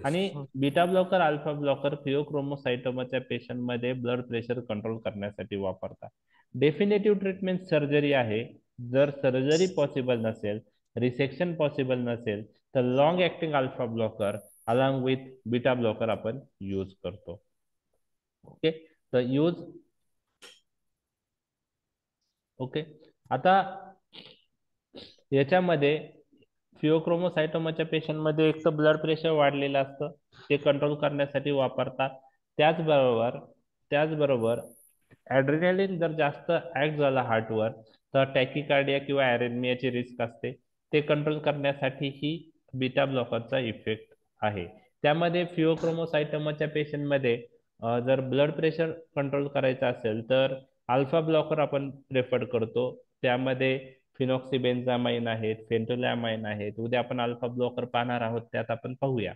आणि बीटा ब्लॉकर अल्फा ब्लॉकर फिओक्रोमोसायटोमाच्या पेशंट मध्ये ब्लड प्रेशर कंट्रोल करण्यासाठी वापरतात. डेफिनेटिव्ह ट्रीटमेंट सर्जरी आहे. जर सर्जरी पॉसिबल नसेल, रिसेक्शन पॉसिबल नसेल, तर long acting alpha blocker along with beta blocker आपण यूज करतो. ओके. तर यूज ओके. आता याच्यामध्ये फिओक्रोमोसायटोमाच्या पेशंटमध्ये एक तर ब्लड प्रेशर वाढलेलं असतं, ते कंट्रोल करण्यासाठी वापरतात. त्याचबरोबर ॲड्रेनालिन जर जास्त ऍक्ट झाला हार्टवर तर टॅकिकार्डिया किंवा ॲरेथमियाची रिस्क असते, ते कंट्रोल करण्यासाठी ही बीटा ब्लॉकरचा इफेक्ट आहे. त्यामध्ये फिओक्रोमोसायटोमाच्या पेशंटमध्ये जर ब्लड प्रेशर कंट्रोल करायचं असेल तर अल्फा ब्लॉकर आपण प्रेफर करतो. त्यामध्ये फिनॉक्सिबेन्झामाइन आहेत, फेंटोलॅमाइन आहेत. उद्या आपण अल्फा ब्लॉकर पाहणार आहोत, त्यात आपण पाहूया.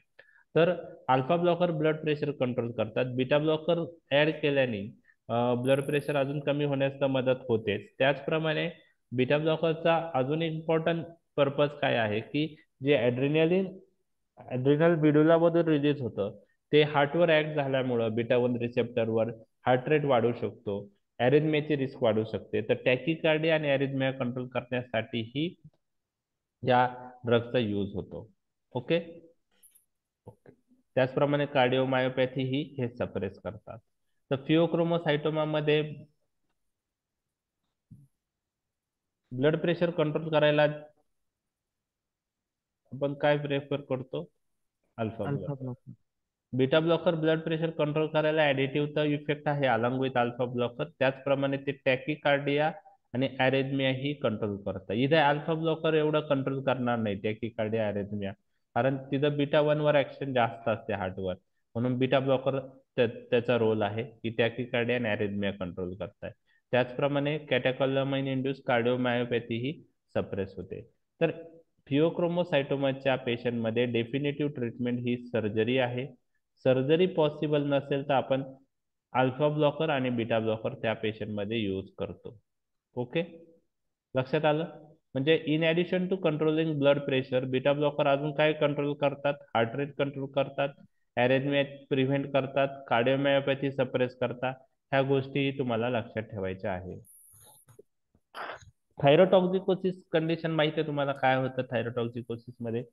तर alpha blocker blood pressure control करतात. बीटा ब्लॉकर ऍड केल्याने ब्लड प्रेशर अजून कमी होण्यास मदत होते. त्याचप्रमाणे बीटा ब्लॉकरचा अजून इम्पॉर्टंट पर्पज काय आहे की जे ॲड्रिनल मिड्युला मधून रिलीज होतं ते हार्टवर ऍक्ट झाल्यामुळं बीटा 1 रिसेप्टरवर हार्ट रेट वाढू शकतो, ॲरिथमियाची रिस्क वाढू शकते. तर टॅकिकार्डिया आणि ॲरिथमिया कंट्रोल करण्यासाठीही या ड्रगचा यूज होतो. ओके. त्याचप्रमाणे कार्डिओमायोपॅथी ही हे सप्रेस करतात. तर फिओक्रोमोसायटोमामध्ये ब्लड प्रेशर कंट्रोल करायला आपण काय प्रेफर करतो? Alpha blocker. Beta blocker blood pressure control करायला ऍडिटिव्हचा इफेक्ट आहे अलॉंग विथ अल्फा ब्लॉकर. त्याचप्रमाणे ते टॅकिकार्डिया आणि ॲरेथमिया ही कंट्रोल करतात. इथे अल्फा ब्लॉकर एवढं कंट्रोल करणार नाही टॅकिकार्डिया ॲरेथमिया, कारण तिथं बीटा 1 वर ऍक्शन जास्त असते हार्टवर, म्हणून बीटा ब्लॉकर त्याचा रोल आहे की टॅकिकार्डिया आणि ॲरेथमिया कंट्रोल करताय. त्याचप्रमाणे कॅटेकॉलमाइन इंड्यूस कार्डिओमायोपॅथी ही सप्रेस होते. तर फिओक्रोमोसायटोमाच्या पेशंटमध्ये डेफिनेटिव्ह ट्रीटमेंट ही सर्जरी आहे. सर्जरी पॉसिबल नसेल तर आपण अल्फा ब्लॉकर आणि बीटा ब्लॉकर त्या पेशंटमध्ये यूज करतो. ओके, लक्षात आलं? म्हणजे in addition to controlling blood pressure, beta blocker अजून काय कंट्रोल करतात? हार्ट रेट कंट्रोल करतात, ॲरेथमिया प्रिव्हेंट करतात, कार्डिओमायोपॅथी सप्रेस करतात. ह्या गोष्टी तुम्हाला लक्षात ठेवायच्या आहे. थायरोटॉक्सिकोसिस कंडिशन माहिती आहे तुम्हाला काय होतं थायरोटॉक्सिकोसिस मध्ये?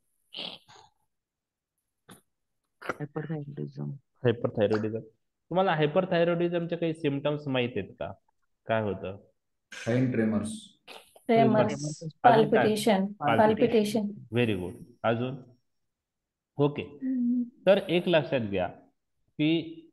हायपरथायरॉइडिझम. तुम्हाला हायपरथायरॉइडिझमचे काही सिम्पटम्स माहित आहेत का? काय होतं? Hind tremors, palpitation. Very good. अजून? ओके. तर एक लक्षात घ्या की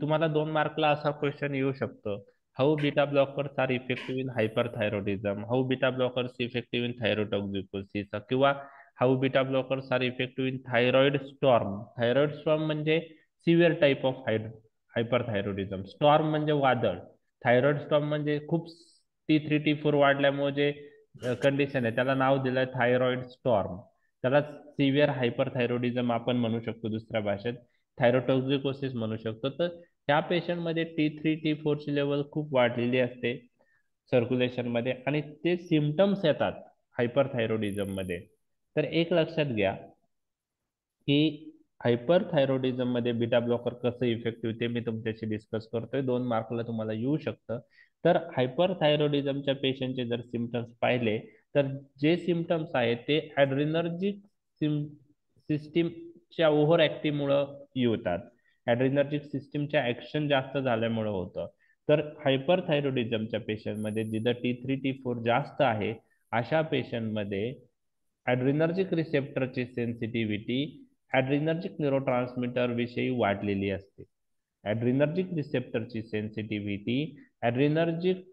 तुम्हाला 2 मार्कला असा क्वेश्चन येऊ शकतो, how beta blockers are effective in hyperthyroidism, how beta blockers effective in thyrotoxicosis, किंवा how beta blockers are effective in thyroid storm. Thyroid storm म्हणजे severe type of hyperthyroidism. Storm म्हणजे वादळ. थायरॉइड स्टॉर्म म्हणजे खूप T3 T4 वाढल्यामुळे जे condition आहे त्याला नाव दिलंय थायरॉइड स्टॉर्म. त्याला सिव्हिअर हायपरथायरॉइडिझम आपण म्हणू शकतो, दुसऱ्या भाषेत थायरोटॉक्सिकोसिस म्हणू शकतो. तर त्या पेशंटमध्ये T3 T4 ची लेवल खूप वाढलेली असते सर्क्युलेशन मध्ये आणि ते सिम्पटम्स येतात हायपरथायरॉइडिझम मध्ये. तर एक लक्षात घ्या की हायपरथायरॉइडिझम मध्ये बीटा ब्लॉकर कसं इफेक्टिव्ह ते मी तुमच्याशी डिस्कस करतोय. 2 मार्कला तुम्हाला येऊ शकतं. तर हायपरथायरॉइडिझमच्या पेशंटचे जर सिम्पटम्स पाहिले तर जे सिम्पटम्स आहेत ते ॲड्रिनर्जिक सिस्टीमच्या ओव्हर ऍक्टिव्हमुळं येतात. ॲड्रिनर्जिक सिस्टीमच्या ऍक्शन जास्त झाल्यामुळं होतं. तर हायपरथायरॉइडिझमच्या पेशंटमध्ये जिथं T3 T4 जास्त आहे अशा पेशंटमध्ये ॲड्रिनर्जिक रिसेप्टरची सेन्सिटिव्हिटी ॲड्रिनर्जिक न्यूरोट्रान्समीटर विषयी वाढलेली असते. ॲड्रिनर्जिक रिसेप्टरची सेन्सिटिव्हिटी ॲड्रिनर्जिक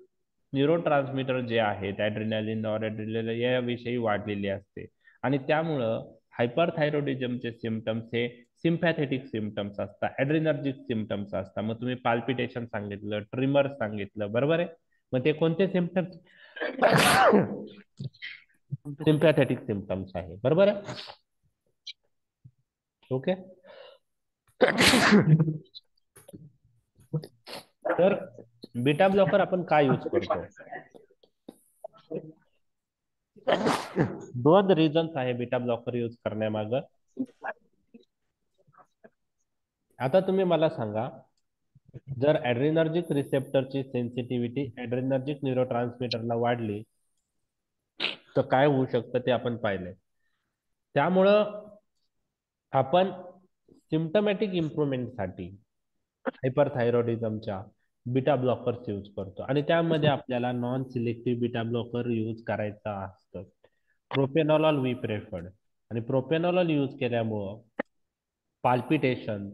न्यूरोट्रान्समीटर जे आहेत ॲड्रिनालिन, नॉरॲड्रिनालिन याविषयी वाढलेली असते आणि त्यामुळं हायपरथायरॉइडिझमचे सिम्पटम्स हे सिम्पॅथेटिक सिम्पटम्स असतात, ॲड्रिनर्जिक सिम्पटम्स असतात. मग तुम्ही पाल्पिटेशन सांगितलं, ट्रिमर सांगितलं, बरोबर आहे? मग ते कोणते सिम्पटम्स? सिम्पॅथेटिक सिम्पटम्स आहे, बरोबर आहे? ओके. तर बीटा ब्लॉकर आपण काय यूज करतो? 2 रिझन्स आहे बीटा ब्लॉकर यूज करण्यामाग. आता तुम्ही मला सांगा, जर ॲड्रिनर्जिक रिसेप्टरची सेन्सिटिव्हिटी ॲड्रिनर्जिक न्यूरोट्रान्समीटरला वाढली तर काय होऊ शकतं ते आपण पाहिलंय. त्यामुळं आपण सिम्पटमॅटिक इम्प्रुव्हमेंटसाठी हायपरथायरॉइडिझमच्या बीटा ब्लॉकर्स यूज करतो आणि त्यामध्ये आपल्याला non selective beta blocker use करायचा असतं. प्रोपेनॉलॉल वी प्रेफर्ड. आणि प्रोपेनॉलॉल यूज केल्यामुळं पाल्पिटेशन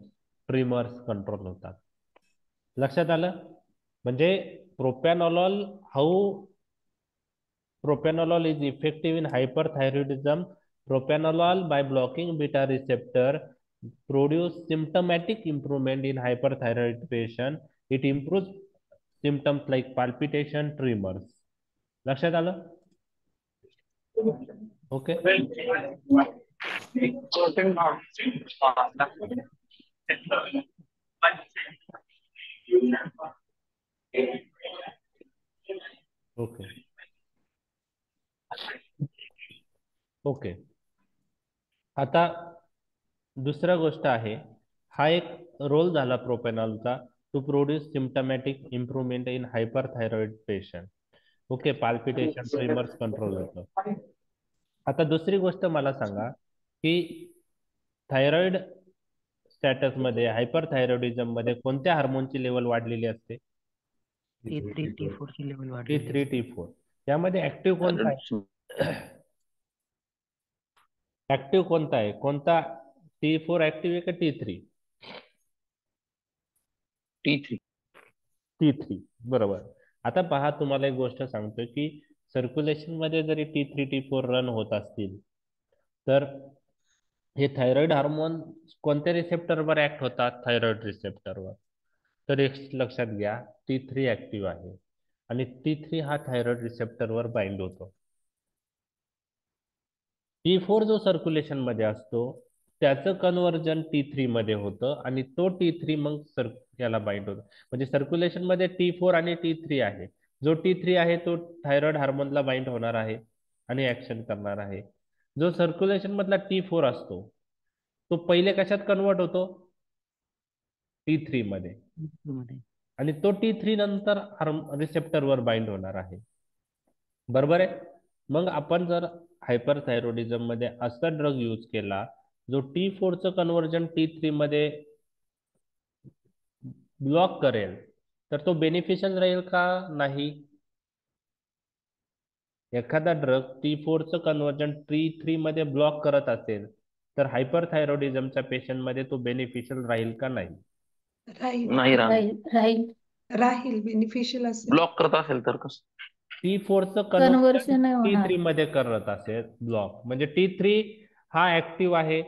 ट्रिमर्स कंट्रोल होतात. लक्षात आलं? म्हणजे प्रोपेनॉलॉल propranolol is effective in hyperthyroidism. Propranolol by blocking beta receptor produce symptomatic improvement in hyperthyroid patient. It improves symptoms like palpitation, tremors. लक्षात आलं? ओके. ओके. ओके. आता दुसरा गोष्ट आहे, हा एक रोल झाला प्रोपेनॉलचा to produce symptomatic improvement in hyperthyroid patient. Okay, palpitation tremors control होतं. आता दुसरी गोष्ट मला सांगा की थायरॉइड स्टॅटस मध्ये हायपरथायरॉइडिझम मध्ये कोणत्या हार्मोनची लेवल वाढलेली असते? T3 T4 ची लेवल वाढलेली T3 T4. यामध्ये ऍक्टिव्ह कोणता आहे? ऍक्टिव्ह कोणता आहे? कोणता T4 ऍक्टिव्ह आहे का T3? T3 बरोबर. आता पहा, तुम्हाला एक गोष्ट सांगतोय की सर्क्युलेशन मध्ये जरी T3 T4 रन होत असतील तर हे थायरॉइड हार्मोन कोणत्या रिसेप्टरवर ऍक्ट होतात? थायरॉइड रिसेप्टरवर. तर एक लक्षात घ्या, T3 ऍक्टिव्ह आहे आणि T3 हा थायरॉइड रिसेप्टरवर बाइंड होतो. T4 जो सर्क्युलेशन मध्ये असतो त्याचं कन्व्हर्जन T3 मध्ये होतं आणि तो T3 मग याला बाइंड होतो. म्हणजे सर्क्युलेशन मध्ये T4 आणि T3 आहे. जो T3 आहे तो थायरॉइड हार्मोनला बाइंड होणार आहे आणि ऍक्शन करणार आहे. जो सर्क्युलेशन मधला T4 असतो तो पहिले कशात कन्वर्ट होतो? T3 मध्ये. मध्ये. आणि तो T3 नंतर रिसेप्टरवर बाइंड होणार आहे. बरोबर आहे? मग आपण जर हायपरथायरॉइडिझम मध्ये असा ड्रग यूज केला जो T4 चं कन्व्हर्जन T3 मध्ये ब्लॉक करेल तर तो बेनिफिशियल राहील का नाही? एखादा ड्रग T4 चं कन्व्हर्जन T3 मध्ये ब्लॉक करत असेल तर हायपरथायरॉइडिझमच्या पेशंट मध्ये तो बेनिफिशियल राहील का नाही? राहील नाही राहील. राहील. राहील बेनिफिशियल असेल. ब्लॉक करत असेल तर कसं? T4 चं कन्व्हर्शन कन्व्हर्जन नाही होणार. T3 मध्ये करत असेल ब्लॉक, म्हणजे T3 हा ऍक्टिव्ह आहे.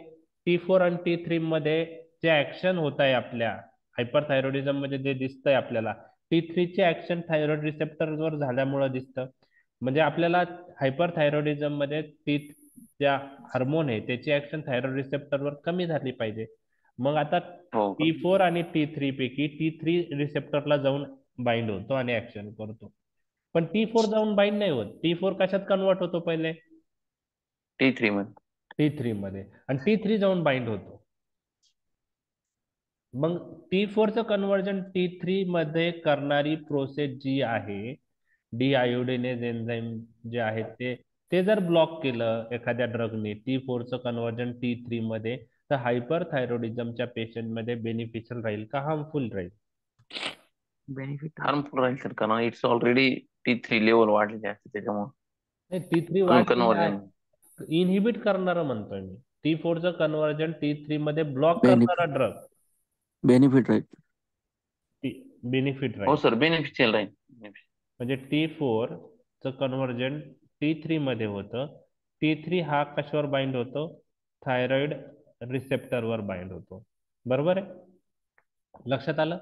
T4 आणि T3 मध्ये जे ऍक्शन होत आहे आपल्या हायपरथायरॉइडिझम मध्ये जे दिसतंय आपल्याला, T3 चे ऍक्शन थायरॉइड रिसेप्टरवर झाल्यामुळे दिसतं. म्हणजे आपल्याला हायपरथायरॉइडिझम मध्ये ज्या हार्मोन आहे त्याची ऍक्शन थायरॉइड रिसेप्टरवर कमी झाली पाहिजे. मग आता हो का? T4 आणि T3 पैकी T3 रिसेप्टरला जाऊन बाइंड होतो आणि ऍक्शन करतो. पण T4 जाऊन बाइंड नाही होत. T4 कशात कन्वर्ट होतो पहिले? T3 मध्ये. T3 मध्ये. आणि T3 जाऊन बाइंड होतो. मग T4 चं कन्व्हर्जन T3 मध्ये करणारी प्रोसेस जी आहे, डिआयोडिनेज एन्झाईम जे आहे ते जर ब्लॉक केलं एखाद्या ड्रगने T4 चं कन्व्हर्जन T3 मध्ये, तर हायपरथायरॉइडिझमच्या पेशंट मध्ये बेनिफिशियल राहील का हार्मफुल राहील? बेनिफिट हार्मफुल राहील सर, कारण इट्स ऑलरेडी T3 लेवल वाढलेली असते त्याच्यामुळे. नाही, T3 अजून वाढलेली कन्वर्जन. आहे. इनहिबिट करणारं म्हणतोय मी. T4 चं कन्व्हर्जन T3 मध्ये ब्लॉक करणारा ड्रग बेनिफिट राहील. बेनिफिट हो राहील. सर, बेनिफिशियल राहील. म्हणजे T4 चं कन्व्हर्जन T3 मध्ये होतं. T3 हा कशावर बाइंड होतो? थायरॉइड रिसेप्टरवर बाइंड होतो. बरोबर आहे? लक्षात आलं?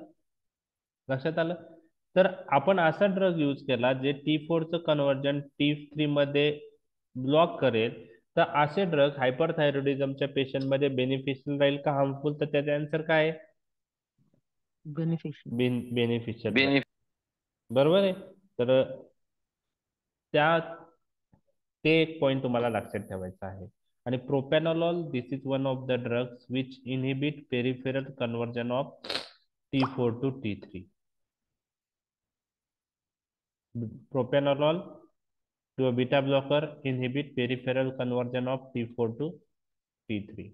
लक्षात आलं? तर आपण असा ड्रग यूज केला जे T4 चं कन्व्हर्जन T3 मध्ये ब्लॉक करेल, तर असे ड्रग हायपरथायरॉइडिझमच्या पेशंट मध्ये बेनिफिशियल राहील का हार्मफुल? तर त्याचा आन्सर काय आहे? बेनिफिशियल. बेनिफिशियल. बरोबर आहे? तर ते एक पॉइंट तुम्हाला लक्षात ठेवायचा आहे. आणि propranolol, this is one of the drugs which inhibit peripheral conversion of T4 to T3. Propranolol to a beta blocker inhibit peripheral conversion of T4 to T3.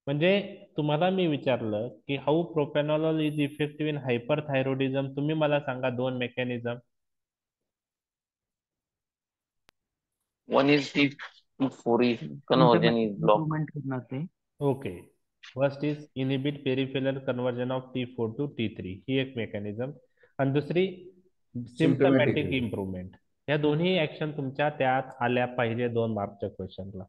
म्हणजे तुम्हाला मी विचारलं की how प्रोपॅनॉलॉल is effective in hyperthyroidism, तुम्ही मला सांगा 2 mechanism. One is T4 conversion is blocked. Improvement करणार ते. Okay. First is inhibit peripheral conversion of T4 to T3 ही एक मेकॅनिझम, आणि दुसरी सिम्पटमॅटिक Symptomatic. इम्प्रुव्हमेंट. या दोन्ही ऍक्शन तुमच्या त्यात आल्या पाहिजे 2 मार्कच्या क्वेश्चनला.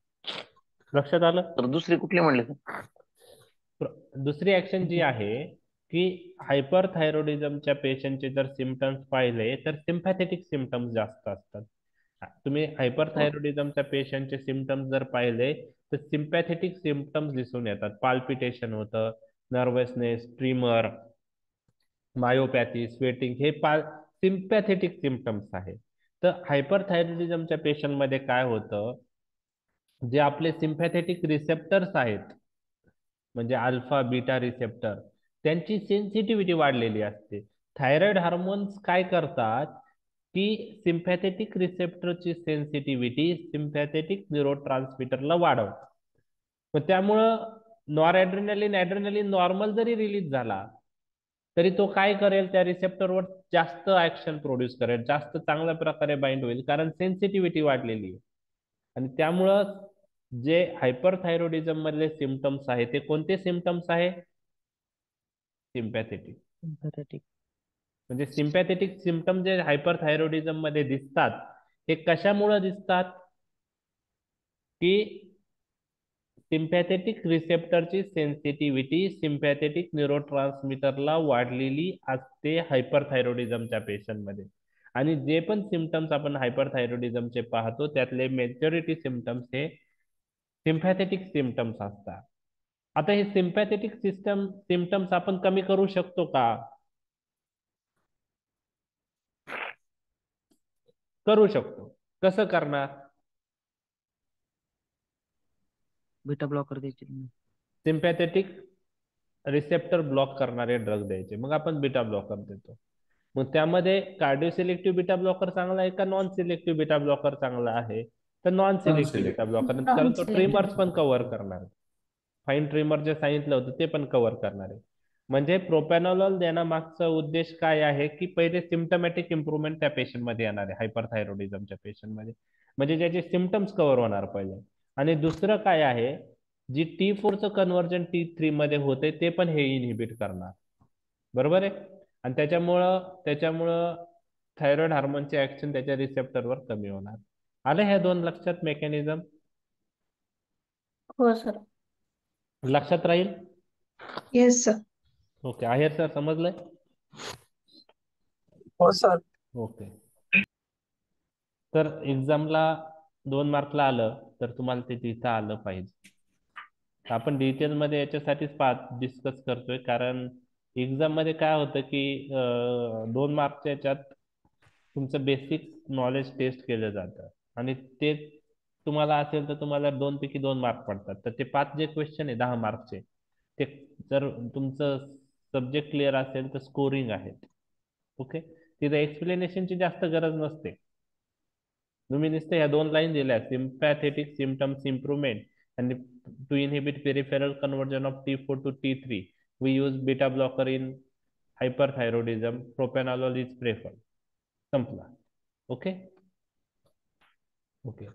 लक्षात आलं? तर दुसरे कुठले म्हणले सर? दुसरी ऍक्शन जी आहे की हायपरथायरॉइडिझमच्या पेशंटचे जर सिम्पटम्स पाहिले तर सिम्पॅथेटिक सिम्पटम्स जास्त असतात. तुम्ही हायपरथायरॉइडिझमच्या पेशंटचे सिम्पटम्स जर पाहिले तर सिम्पॅथेटिक सिम्पटम्स दिसून येतात. पाल्पिटेशन होतं, नर्वसनेस, ट्रिमर, मायोपॅथी, स्वेटिंग, हे सिम्पॅथेटिक सिम्पटम्स आहे. तर हायपरथायरॉइडिझमच्या पेशंटमध्ये काय होतं, जे आपले सिम्पॅथेटिक रिसेप्टर्स आहेत म्हणजे अल्फा बीटा रिसेप्टर, त्यांची सेन्सिटिव्हिटी वाढलेली असते. थायरॉइड हार्मोन्स काय करतात की सिम्पॅथेटिक रिसेप्टरची सेन्सिटिव्हिटी सिम्पॅथेटिक न्यूरोट्रान्समीटरला वाढवतात. मग त्यामुळं नॉरएड्रेनालिन ॲड्रेनालिन नॉर्मल जरी रिलीज झाला तरी तो काय करेल, त्या रिसेप्टरवर जास्त ऍक्शन प्रोड्यूस करेल, जास्त चांगल्या प्रकारे बाइंड होईल, कारण सेन्सिटिव्हिटी वाढलेली आहे. आणि त्यामुळं जे हायपरथायरॉइडिझम मधले सिम्पटम्स आहे ते कोणते सिम्पटम्स आहे? सिम्पॅथेटिक. Sympathetic. म्हणजे सिम्पॅथेटिक सिम्पटम जे हायपरथायरॉइडिझम मध्ये दिसतात हे कशामुळे दिसतात की सिम्पॅथेटिक रिसेप्टरची सेन्सिटिव्हिटी सिम्पॅथेटिक न्यूरोट्रान्समीटरला वाढलेली असते हायपरथायरॉइडिझमच्या पेशंटमध्ये. आणि जे पण सिम्पटम्स आपण हायपरथायरॉइडिझमचे पाहतो त्यातले मेजॉरिटी सिम्पटम्स हे सिम्पॅथेटिक सिम्पटम्स असतात. आता हे सिम्पॅथेटिक सिम्पटम्स आपण कमी करू शकतो का? करू शकतो. कसं करणार? बीटा ब्लॉकर द्यायचे. सिम्पॅथेटिक रिसेप्टर ब्लॉक करणारे ड्रग द्यायचे. मग आपण बीटा ब्लॉकर देतो. मग त्यामध्ये कार्डिओ सिलेक्टिव्ह बीटा ब्लॉकर चांगला आहे का नॉन सिलेक्टिव्ह बीटा ब्लॉकर चांगला आहे? तर नॉन सिलेक्टिव्ह बीटा ब्लॉकर, कारण तो ट्रिमर्स पण कव्हर करणार आहे. फाईन ट्रिमर जे सांगितलं होतं ते पण कव्हर करणार आहे. म्हणजे प्रोपॅनॉलॉल देण्यामागचा उद्देश काय आहे की पहिले सिम्पटमॅटिक इम्प्रुव्हमेंट त्या पेशंटमध्ये येणार आहे हायपरथायरॉइडिझमच्या पेशंटमध्ये, म्हणजे ज्याचे सिम्पटम्स कव्हर होणार पहिले. आणि दुसरं काय आहे, जी T4चं कन्व्हर्जन T3 मध्ये होते ते पण हे इनहिबिट करणार. बरोबर आहे? आणि त्याच्यामुळं थायरॉइड हार्मोनचे ऍक्शन त्याच्या रिसेप्टरवर कमी होणार. आलं ह्या 2 लक्षात मेकॅनिझम? हो सर. लक्षात राहील? Yes sir. ओके. आहेर सर समजलंय? हो सर. ओके. तर एक्झामला 2 मार्कला आलं तर तुम्हाला ते तिथं आलं पाहिजे. आपण डिटेलमध्ये याच्यासाठीच डिस्कस करतोय, कारण एक्झाम मध्ये काय होतं की 2 मार्कच्या याच्यात तुमचं बेसिक नॉलेज टेस्ट केलं जातं आणि ते तुम्हाला असेल तर तुम्हाला 2 पैकी 2 मार्क पडतात. तर ते 5 जे क्वेश्चन आहे 10 मार्कचे, ते जर तुमचं सब्जेक्ट क्लिअर असेल तर स्कोरिंग आहेत. ओके. तिथे एक्सप्लेनेशनची जास्त गरज नसते. तुम्ही नुसते ह्या 2 लाईन दिल्या, sympathetic symptoms improvement and to inhibit peripheral conversion of T4 to T3 we use beta blocker in hyperthyroidism, propranolol is preferred. संपला. Okay. Okay.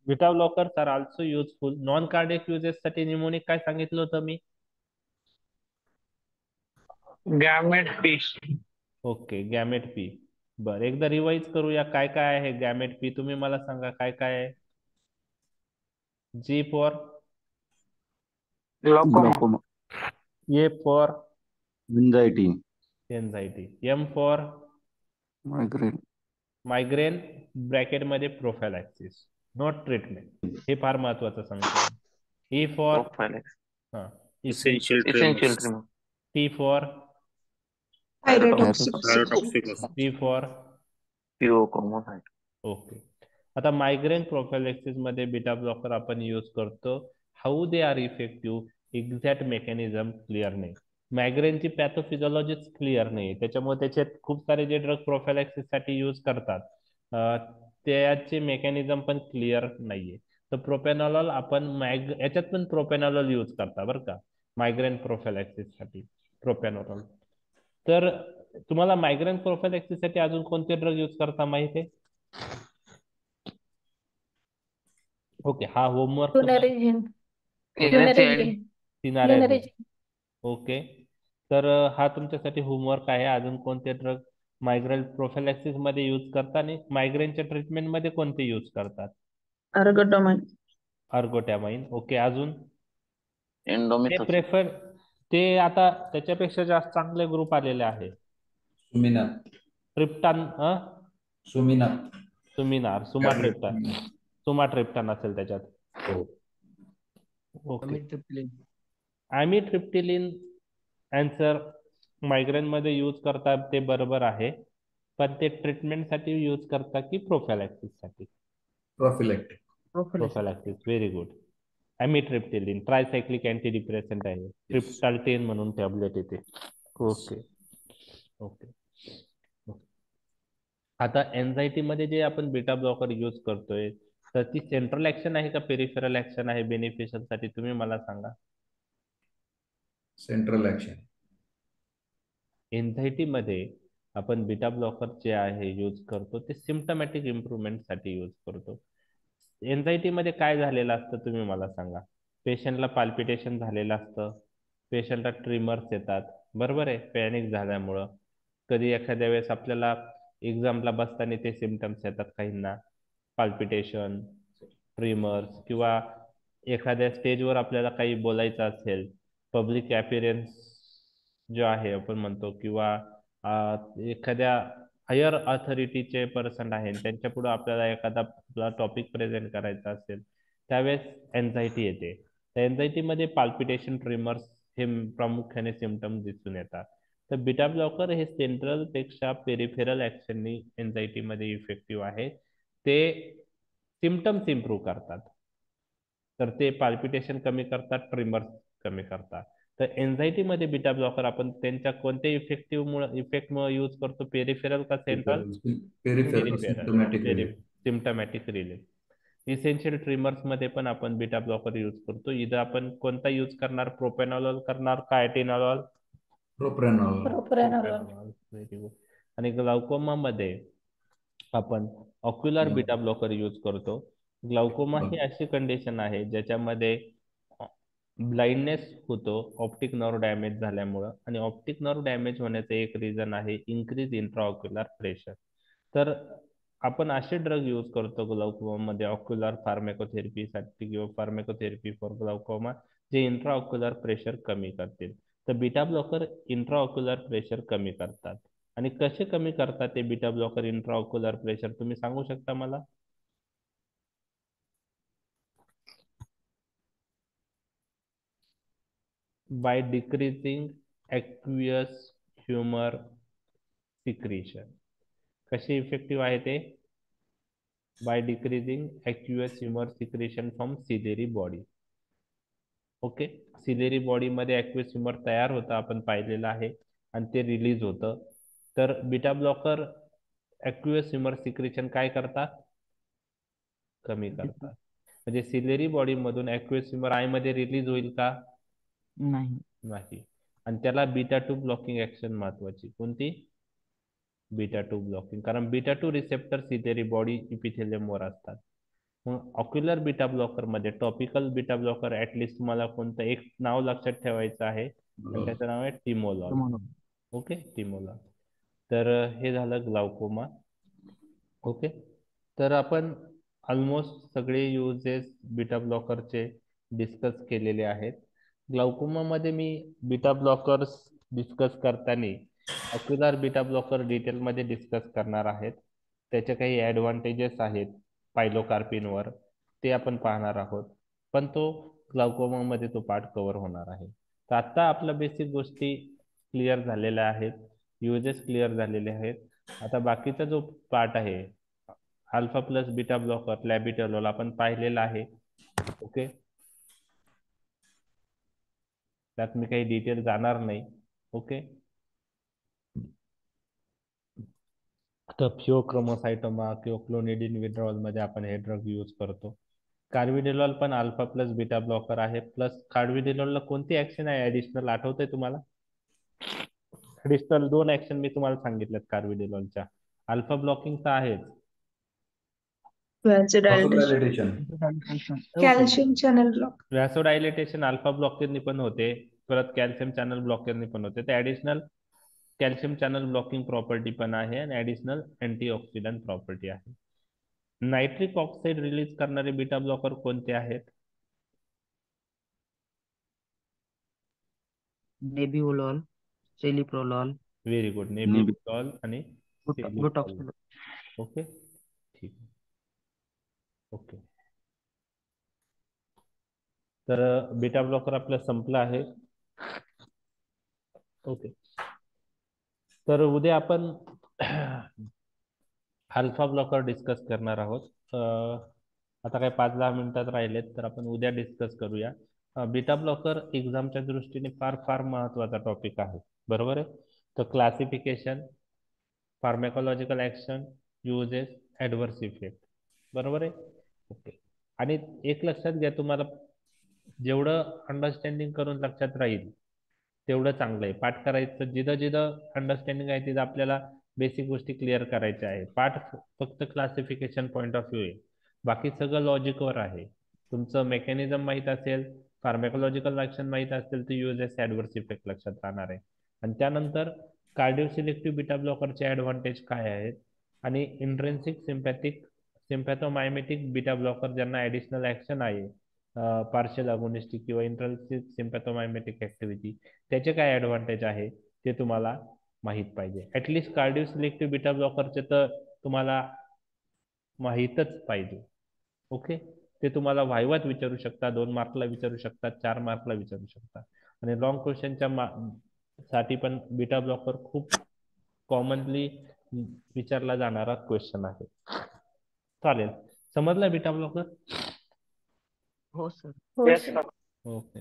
Beta blockers are also useful non cardiac uses साठी. Mnemonic काय सांगितलं होतं मी? Gamet P. Okay, gamet P. बरं, एकदा revise करूया काय काय आहे गॅमेट पी. तुम्ही मला सांगा काय काय आहे. G for glaucoma, A for anxiety, anxiety, M for migraine, migraine bracket मध्ये प्रोफॅलॅक्सिस, नॉट ट्रीटमेंट. हे फार महत्वाचं सांगतो. E for Essential Essential tremors. tremor. T for Thyrotoxicosis. T for Pheochromocyte. Okay. आता मायग्रेन प्रोफॅलेक्सिस मध्ये बीटा ब्लॉकर आपण यूज करतो. How they are effective, exact mechanism clear नाही. मायग्रेनची पॅथोफिजिओलॉजीच क्लिअर नाही, त्याच्यामुळे त्याच्यात खूप सारे जे ड्रग प्रोफॅलेक्सिस साठी यूज करतात त्याचे मेकॅनिझम पण क्लिअर नाहीये. तर प्रोपॅनॉलॉल आपण याच्यात पण प्रोपॅनॉलॉल यूज करता बरं का मायग्रेन प्रोफॅलेक्सिस साठी प्रोपॅनॉलॉल. तर तुम्हाला मायग्रेन प्रोफॅलेक्सिस साठी अजून कोणते ड्रग यूज करता माहिती आहे? ओके, हा होमवर्क फ्लुनरेजिन फ्लुनरेजिन. फ्लुनरेजिन ओके. तर हा तुमच्यासाठी होमवर्क आहे. अजून कोणते ड्रग मायग्रेन प्रोफिलॅक्सिस मध्ये यूज करतात आणि मायग्रेनच्या ट्रीटमेंट मध्ये कोणते यूज करतात? अर्गोटामाइन. अर्गोटॅमाइन. ओके, अजून ते एंडोमेथोसिस. ते आता त्याच्यापेक्षा जास्त चांगले ग्रुप आलेले आहे. सुमिनाथ. ट्रिप्टान सुमिनाथ. सुमिनार, सुमाट्रिप्टान असेल त्याच्यात. हो. ओके. Amitriptyline. ॲमिट्रिप्टिलिन अँसर मायग्रेन मध्ये यूज करतात ते बरोबर आहे, पण ते ट्रीटमेंटसाठी यूज करतात की प्रोफॅलॅक्सिस साठी? Prophylactic. Prophylaxis. Very good. Amitriptyline tricyclic anti depressant आहे. ट्रिप्टाल्टेन म्हणून टॅबलेट येते. Okay okay. आता एन्झायटी मध्ये जे आपण बीटा ब्लॉकर यूज करतोय, तर ती सेंट्रल ऍक्शन आहे का पेरिफेरल ऍक्शन आहे बेनिफिशियल साठी? तुम्ही मला सांगा. Central action. एन्झायटी मध्ये आपण बीटा ब्लॉकर जे आहे यूज करतो ते सिम्पटमॅटिक इम्प्रुव्हमेंट साठी यूज करतो. एन्झायटी मध्ये काय झालेलं असतं तुम्ही मला सांगा. पेशंटला पाल्पिटेशन झालेलं असतं, पेशंटला ट्रिमर्स येतात, बरोबर आहे, पॅनिक झाल्यामुळं. कधी एखाद्या वेळेस आपल्याला एक्झामला बसताना ते सिम्पटम्स येतात काहींना, पाल्पिटेशन, ट्रिमर्स, किंवा एखाद्या स्टेजवर आपल्याला काही बोलायचं असेल, पब्लिक अपीअरन्स जो आहे आपण म्हणतो, किंवा एखाद्या हायर ऑथॉरिटीचे पर्सन आहे त्यांच्या पुढे आपल्याला एखादा टॉपिक प्रेझेंट करायचा असेल, त्यावेळेस एन्झायटी येते. त्या एन्झायटी मध्ये पाल्पिटेशन, ट्रिमर्स हे प्रामुख्याने सिम्पटम दिसून येतात. तर बीटा ब्लॉकर हे सेंट्रल पेक्षा पेरिफेरल ऍक्शननी एन्झायटी मध्ये इफेक्टिव्ह आहे. ते सिम्पटम्स इम्प्रूव्ह करतात. तर ते पाल्पिटेशन कमी करतात, ट्रिमर्स कमी करतात. तर एन्झायटी मध्ये बीटा ब्लॉकर आपण त्यांच्या कोणत्या इफेक्टमुळे यूज करतो? पेरिफेरल का central? Peripheral symptomatic relief. Symptomatic relief. Essential tremors मध्ये पण आपण बीटा ब्लॉकर यूज करतो. इथं आपण कोणता यूज करणार? प्रोपेनॉलॉल करणार का ॲटिनॉलॉल? प्रोप्रानोलॉल. Very good. आणि ग्लाउकोमा मध्ये आपण ऑक्युलर बीटा ब्लॉकर यूज करतो. ग्लाउकोमा ही अशी कंडिशन आहे ज्याच्यामध्ये ब्लाइंडनेस होतो ऑप्टिक नर्व डॅमेज झाल्यामुळं, आणि ऑप्टिक नर्व डॅमेज होण्याचं एक रिझन आहे इन्क्रीज इंट्राऑक्युलर प्रेशर. तर आपण असे ड्रग यूज करतो ग्लाउकोमा मध्ये ऑक्युलर फार्मेकोथेरपीसाठी किंवा फार्मेकोथेरपी फॉर ग्लाउकोमा, जे इंट्राऑक्युलर प्रेशर कमी करतील. तर बीटा ब्लॉकर इंट्राऑक्युलर प्रेशर कमी करतात. आणि कसे कमी करतात ते बीटा ब्लॉकर इंट्राऑक्युलर प्रेशर, तुम्ही सांगू शकता मला? By decreasing aqueous humour secretion. कसे इफेक्टिव्ह आहे ते? By decreasing aqueous humour secretion from ciliary body. Okay, ciliary body मध्ये ॲक्वियस ह्युमर तयार होतं, आपण पाहिलेलं आहे, आणि ते रिलीज होतं. तर beta blocker aqueous humour secretion काय करतात? कमी करतात. म्हणजे सिलेरी बॉडी मधून ॲक्वियस ह्युमर आय मध्ये रिलीज होईल का? नाही. नाही. आणि त्याला बीटा 2 ब्लॉकिंग ऍक्शन महत्वाची. कोणती? Beta 2 blocking. कारण बीटा 2 रिसेप्टर सिलेरी बॉडी इपिथेलियमवर असतात. मग ऑक्युलर बीटा ब्लॉकर मध्ये टॉपिकल बीटा ब्लॉकर ऍटलिस्ट तुम्हाला कोणतं एक नाव लक्षात ठेवायचं आहे, आणि त्याचं नाव आहे टिमोलॉल. Okay, timolol. तर हे झालं ग्लाउकोमा. ओके, तर आपण ऑलमोस्ट सगळे युजेस बीटा ब्लॉकरचे डिस्कस केलेले आहेत. ग्लाउकोमा मध्ये मी बीटा ब्लॉकर्स डिस्कस करताना ऑक्युलर बीटा ब्लॉकर डिटेलमध्ये डिस्कस करणार आहेत. त्याचे काही ॲडव्हान्टेजेस आहेत पायलोकार्पिनवर, ते आपण पाहणार आहोत, पण तो ग्लाउकोमा मध्ये तो पार्ट कव्हर होणार आहे. तर आता आपल्या बेसिक गोष्टी क्लिअर झालेल्या आहेत, युजेस क्लिअर झालेले आहेत. आता बाकीचा जो पार्ट आहे अल्फा प्लस बीटा ब्लॉकर लॅबिटोलॉल आपण पाहिलेला आहे. ओके, त्यात मी काही डिटेल जाणार नाही. ओके, तर फिओक्रोमोसायटोमा किंवा क्लोनिडिन विड्रॉल मध्ये आपण हे ड्रग यूज करतो. कार्बिडिलॉल पण अल्फा प्लस बीटा ब्लॉकर आहे. प्लस कार्बिडिलॉलला कोणती ऍक्शन आहे ऍडिशनल, आठवतंय तुम्हाला? ऍडिशनल 2 ऍक्शन मी तुम्हाला सांगितल्यात कार्बिडिलॉलच्या. अल्फा ब्लॉकिंग तर आहेच, Vasodilatation. Vasodilatation. Calcium channel block. Vasodilatation alpha ब्लॉकेरनी पण होते, परत कॅल्शियम चॅनल ब्लॉकेरनी पण होते. ते additional calcium channel blocking property पण आहे आणि ऍडिशनल अँटीऑक्सिडंट प्रॉपर्टी आहे. नायट्रिक ऑक्साईड रिलीज करणारे बीटा ब्लॉकर कोणते आहेत? नेबिओलॉल, सेलिप्रोलॉल, व्हेरी गुड. नेबियुलॉल आणि बुटॉक्सिल. ओके, ठीक आहे. ओके, तर बीटा ब्लॉकर आपलं संपलं आहे. ओके, तर उद्या आपण अल्फा ब्लॉकर डिस्कस करणार आहोत. आता काय 5-10 मिनिटात राहिलेत, तर आपण उद्या डिस्कस करूया. बीटा ब्लॉकर एक्झामच्या दृष्टीने फार फार महत्वाचा टॉपिक आहे, बरोबर आहे. तर classification, pharmacological action, uses, adverse effect, बरोबर आहे. ओके, आणि एक लक्षात घ्या, तुम्हाला जेवढं अंडरस्टँडिंग करून लक्षात राहील तेवढं चांगलं आहे. पाठ करायचं, जिथं जिथं अंडरस्टँडिंग आहे तिथं आपल्याला बेसिक गोष्टी क्लिअर करायच्या आहे. पाठ फक्त क्लासिफिकेशन पॉईंट ऑफ व्ह्यू आहे, बाकी सगळं लॉजिकवर आहे. तुमचं मेकॅनिझम माहीत असेल, फार्मॅकोलॉजिकल ऍक्शन माहीत असेल, तर युजेस ऍडव्हर्स इफेक्ट लक्षात राहणार आहे. आणि त्यानंतर कार्डिओ सिलेक्टिव्ह बीटा ब्लॉकरचे ऍडव्हान्टेज काय आहेत आणि इंट्रेन्सिक सिम्पॅथोमायमेटिक बीटा ब्लॉकर ज्यांना ऍडिशनल ऍक्शन आहे, पार्शियल अगोनिस्टिक किंवा इंट्रेन्सिक सिम्पॅथोमायमेटिक ऍक्टिव्हिटी, त्याचे काय ऍडव्हान्टेज आहे ते तुम्हाला माहीत पाहिजे. ऍटलिस्ट कार्डिओ सिलेक्टिव्ह बीटा ब्लॉकरचे तर तुम्हाला माहीतच पाहिजे. ओके, ते तुम्हाला वायवात विचारू शकता, 2 मार्कला विचारू शकता, 4 मार्कला विचारू शकता. आणि लॉंग क्वेश्चनच्या साठी पण बीटा ब्लॉकर खूप कॉमनली विचारला जाणारा क्वेश्चन आहे. चालेल, समजला बीटा ब्लॉकर? हो सर. हो Yes, सर. sir. ओके.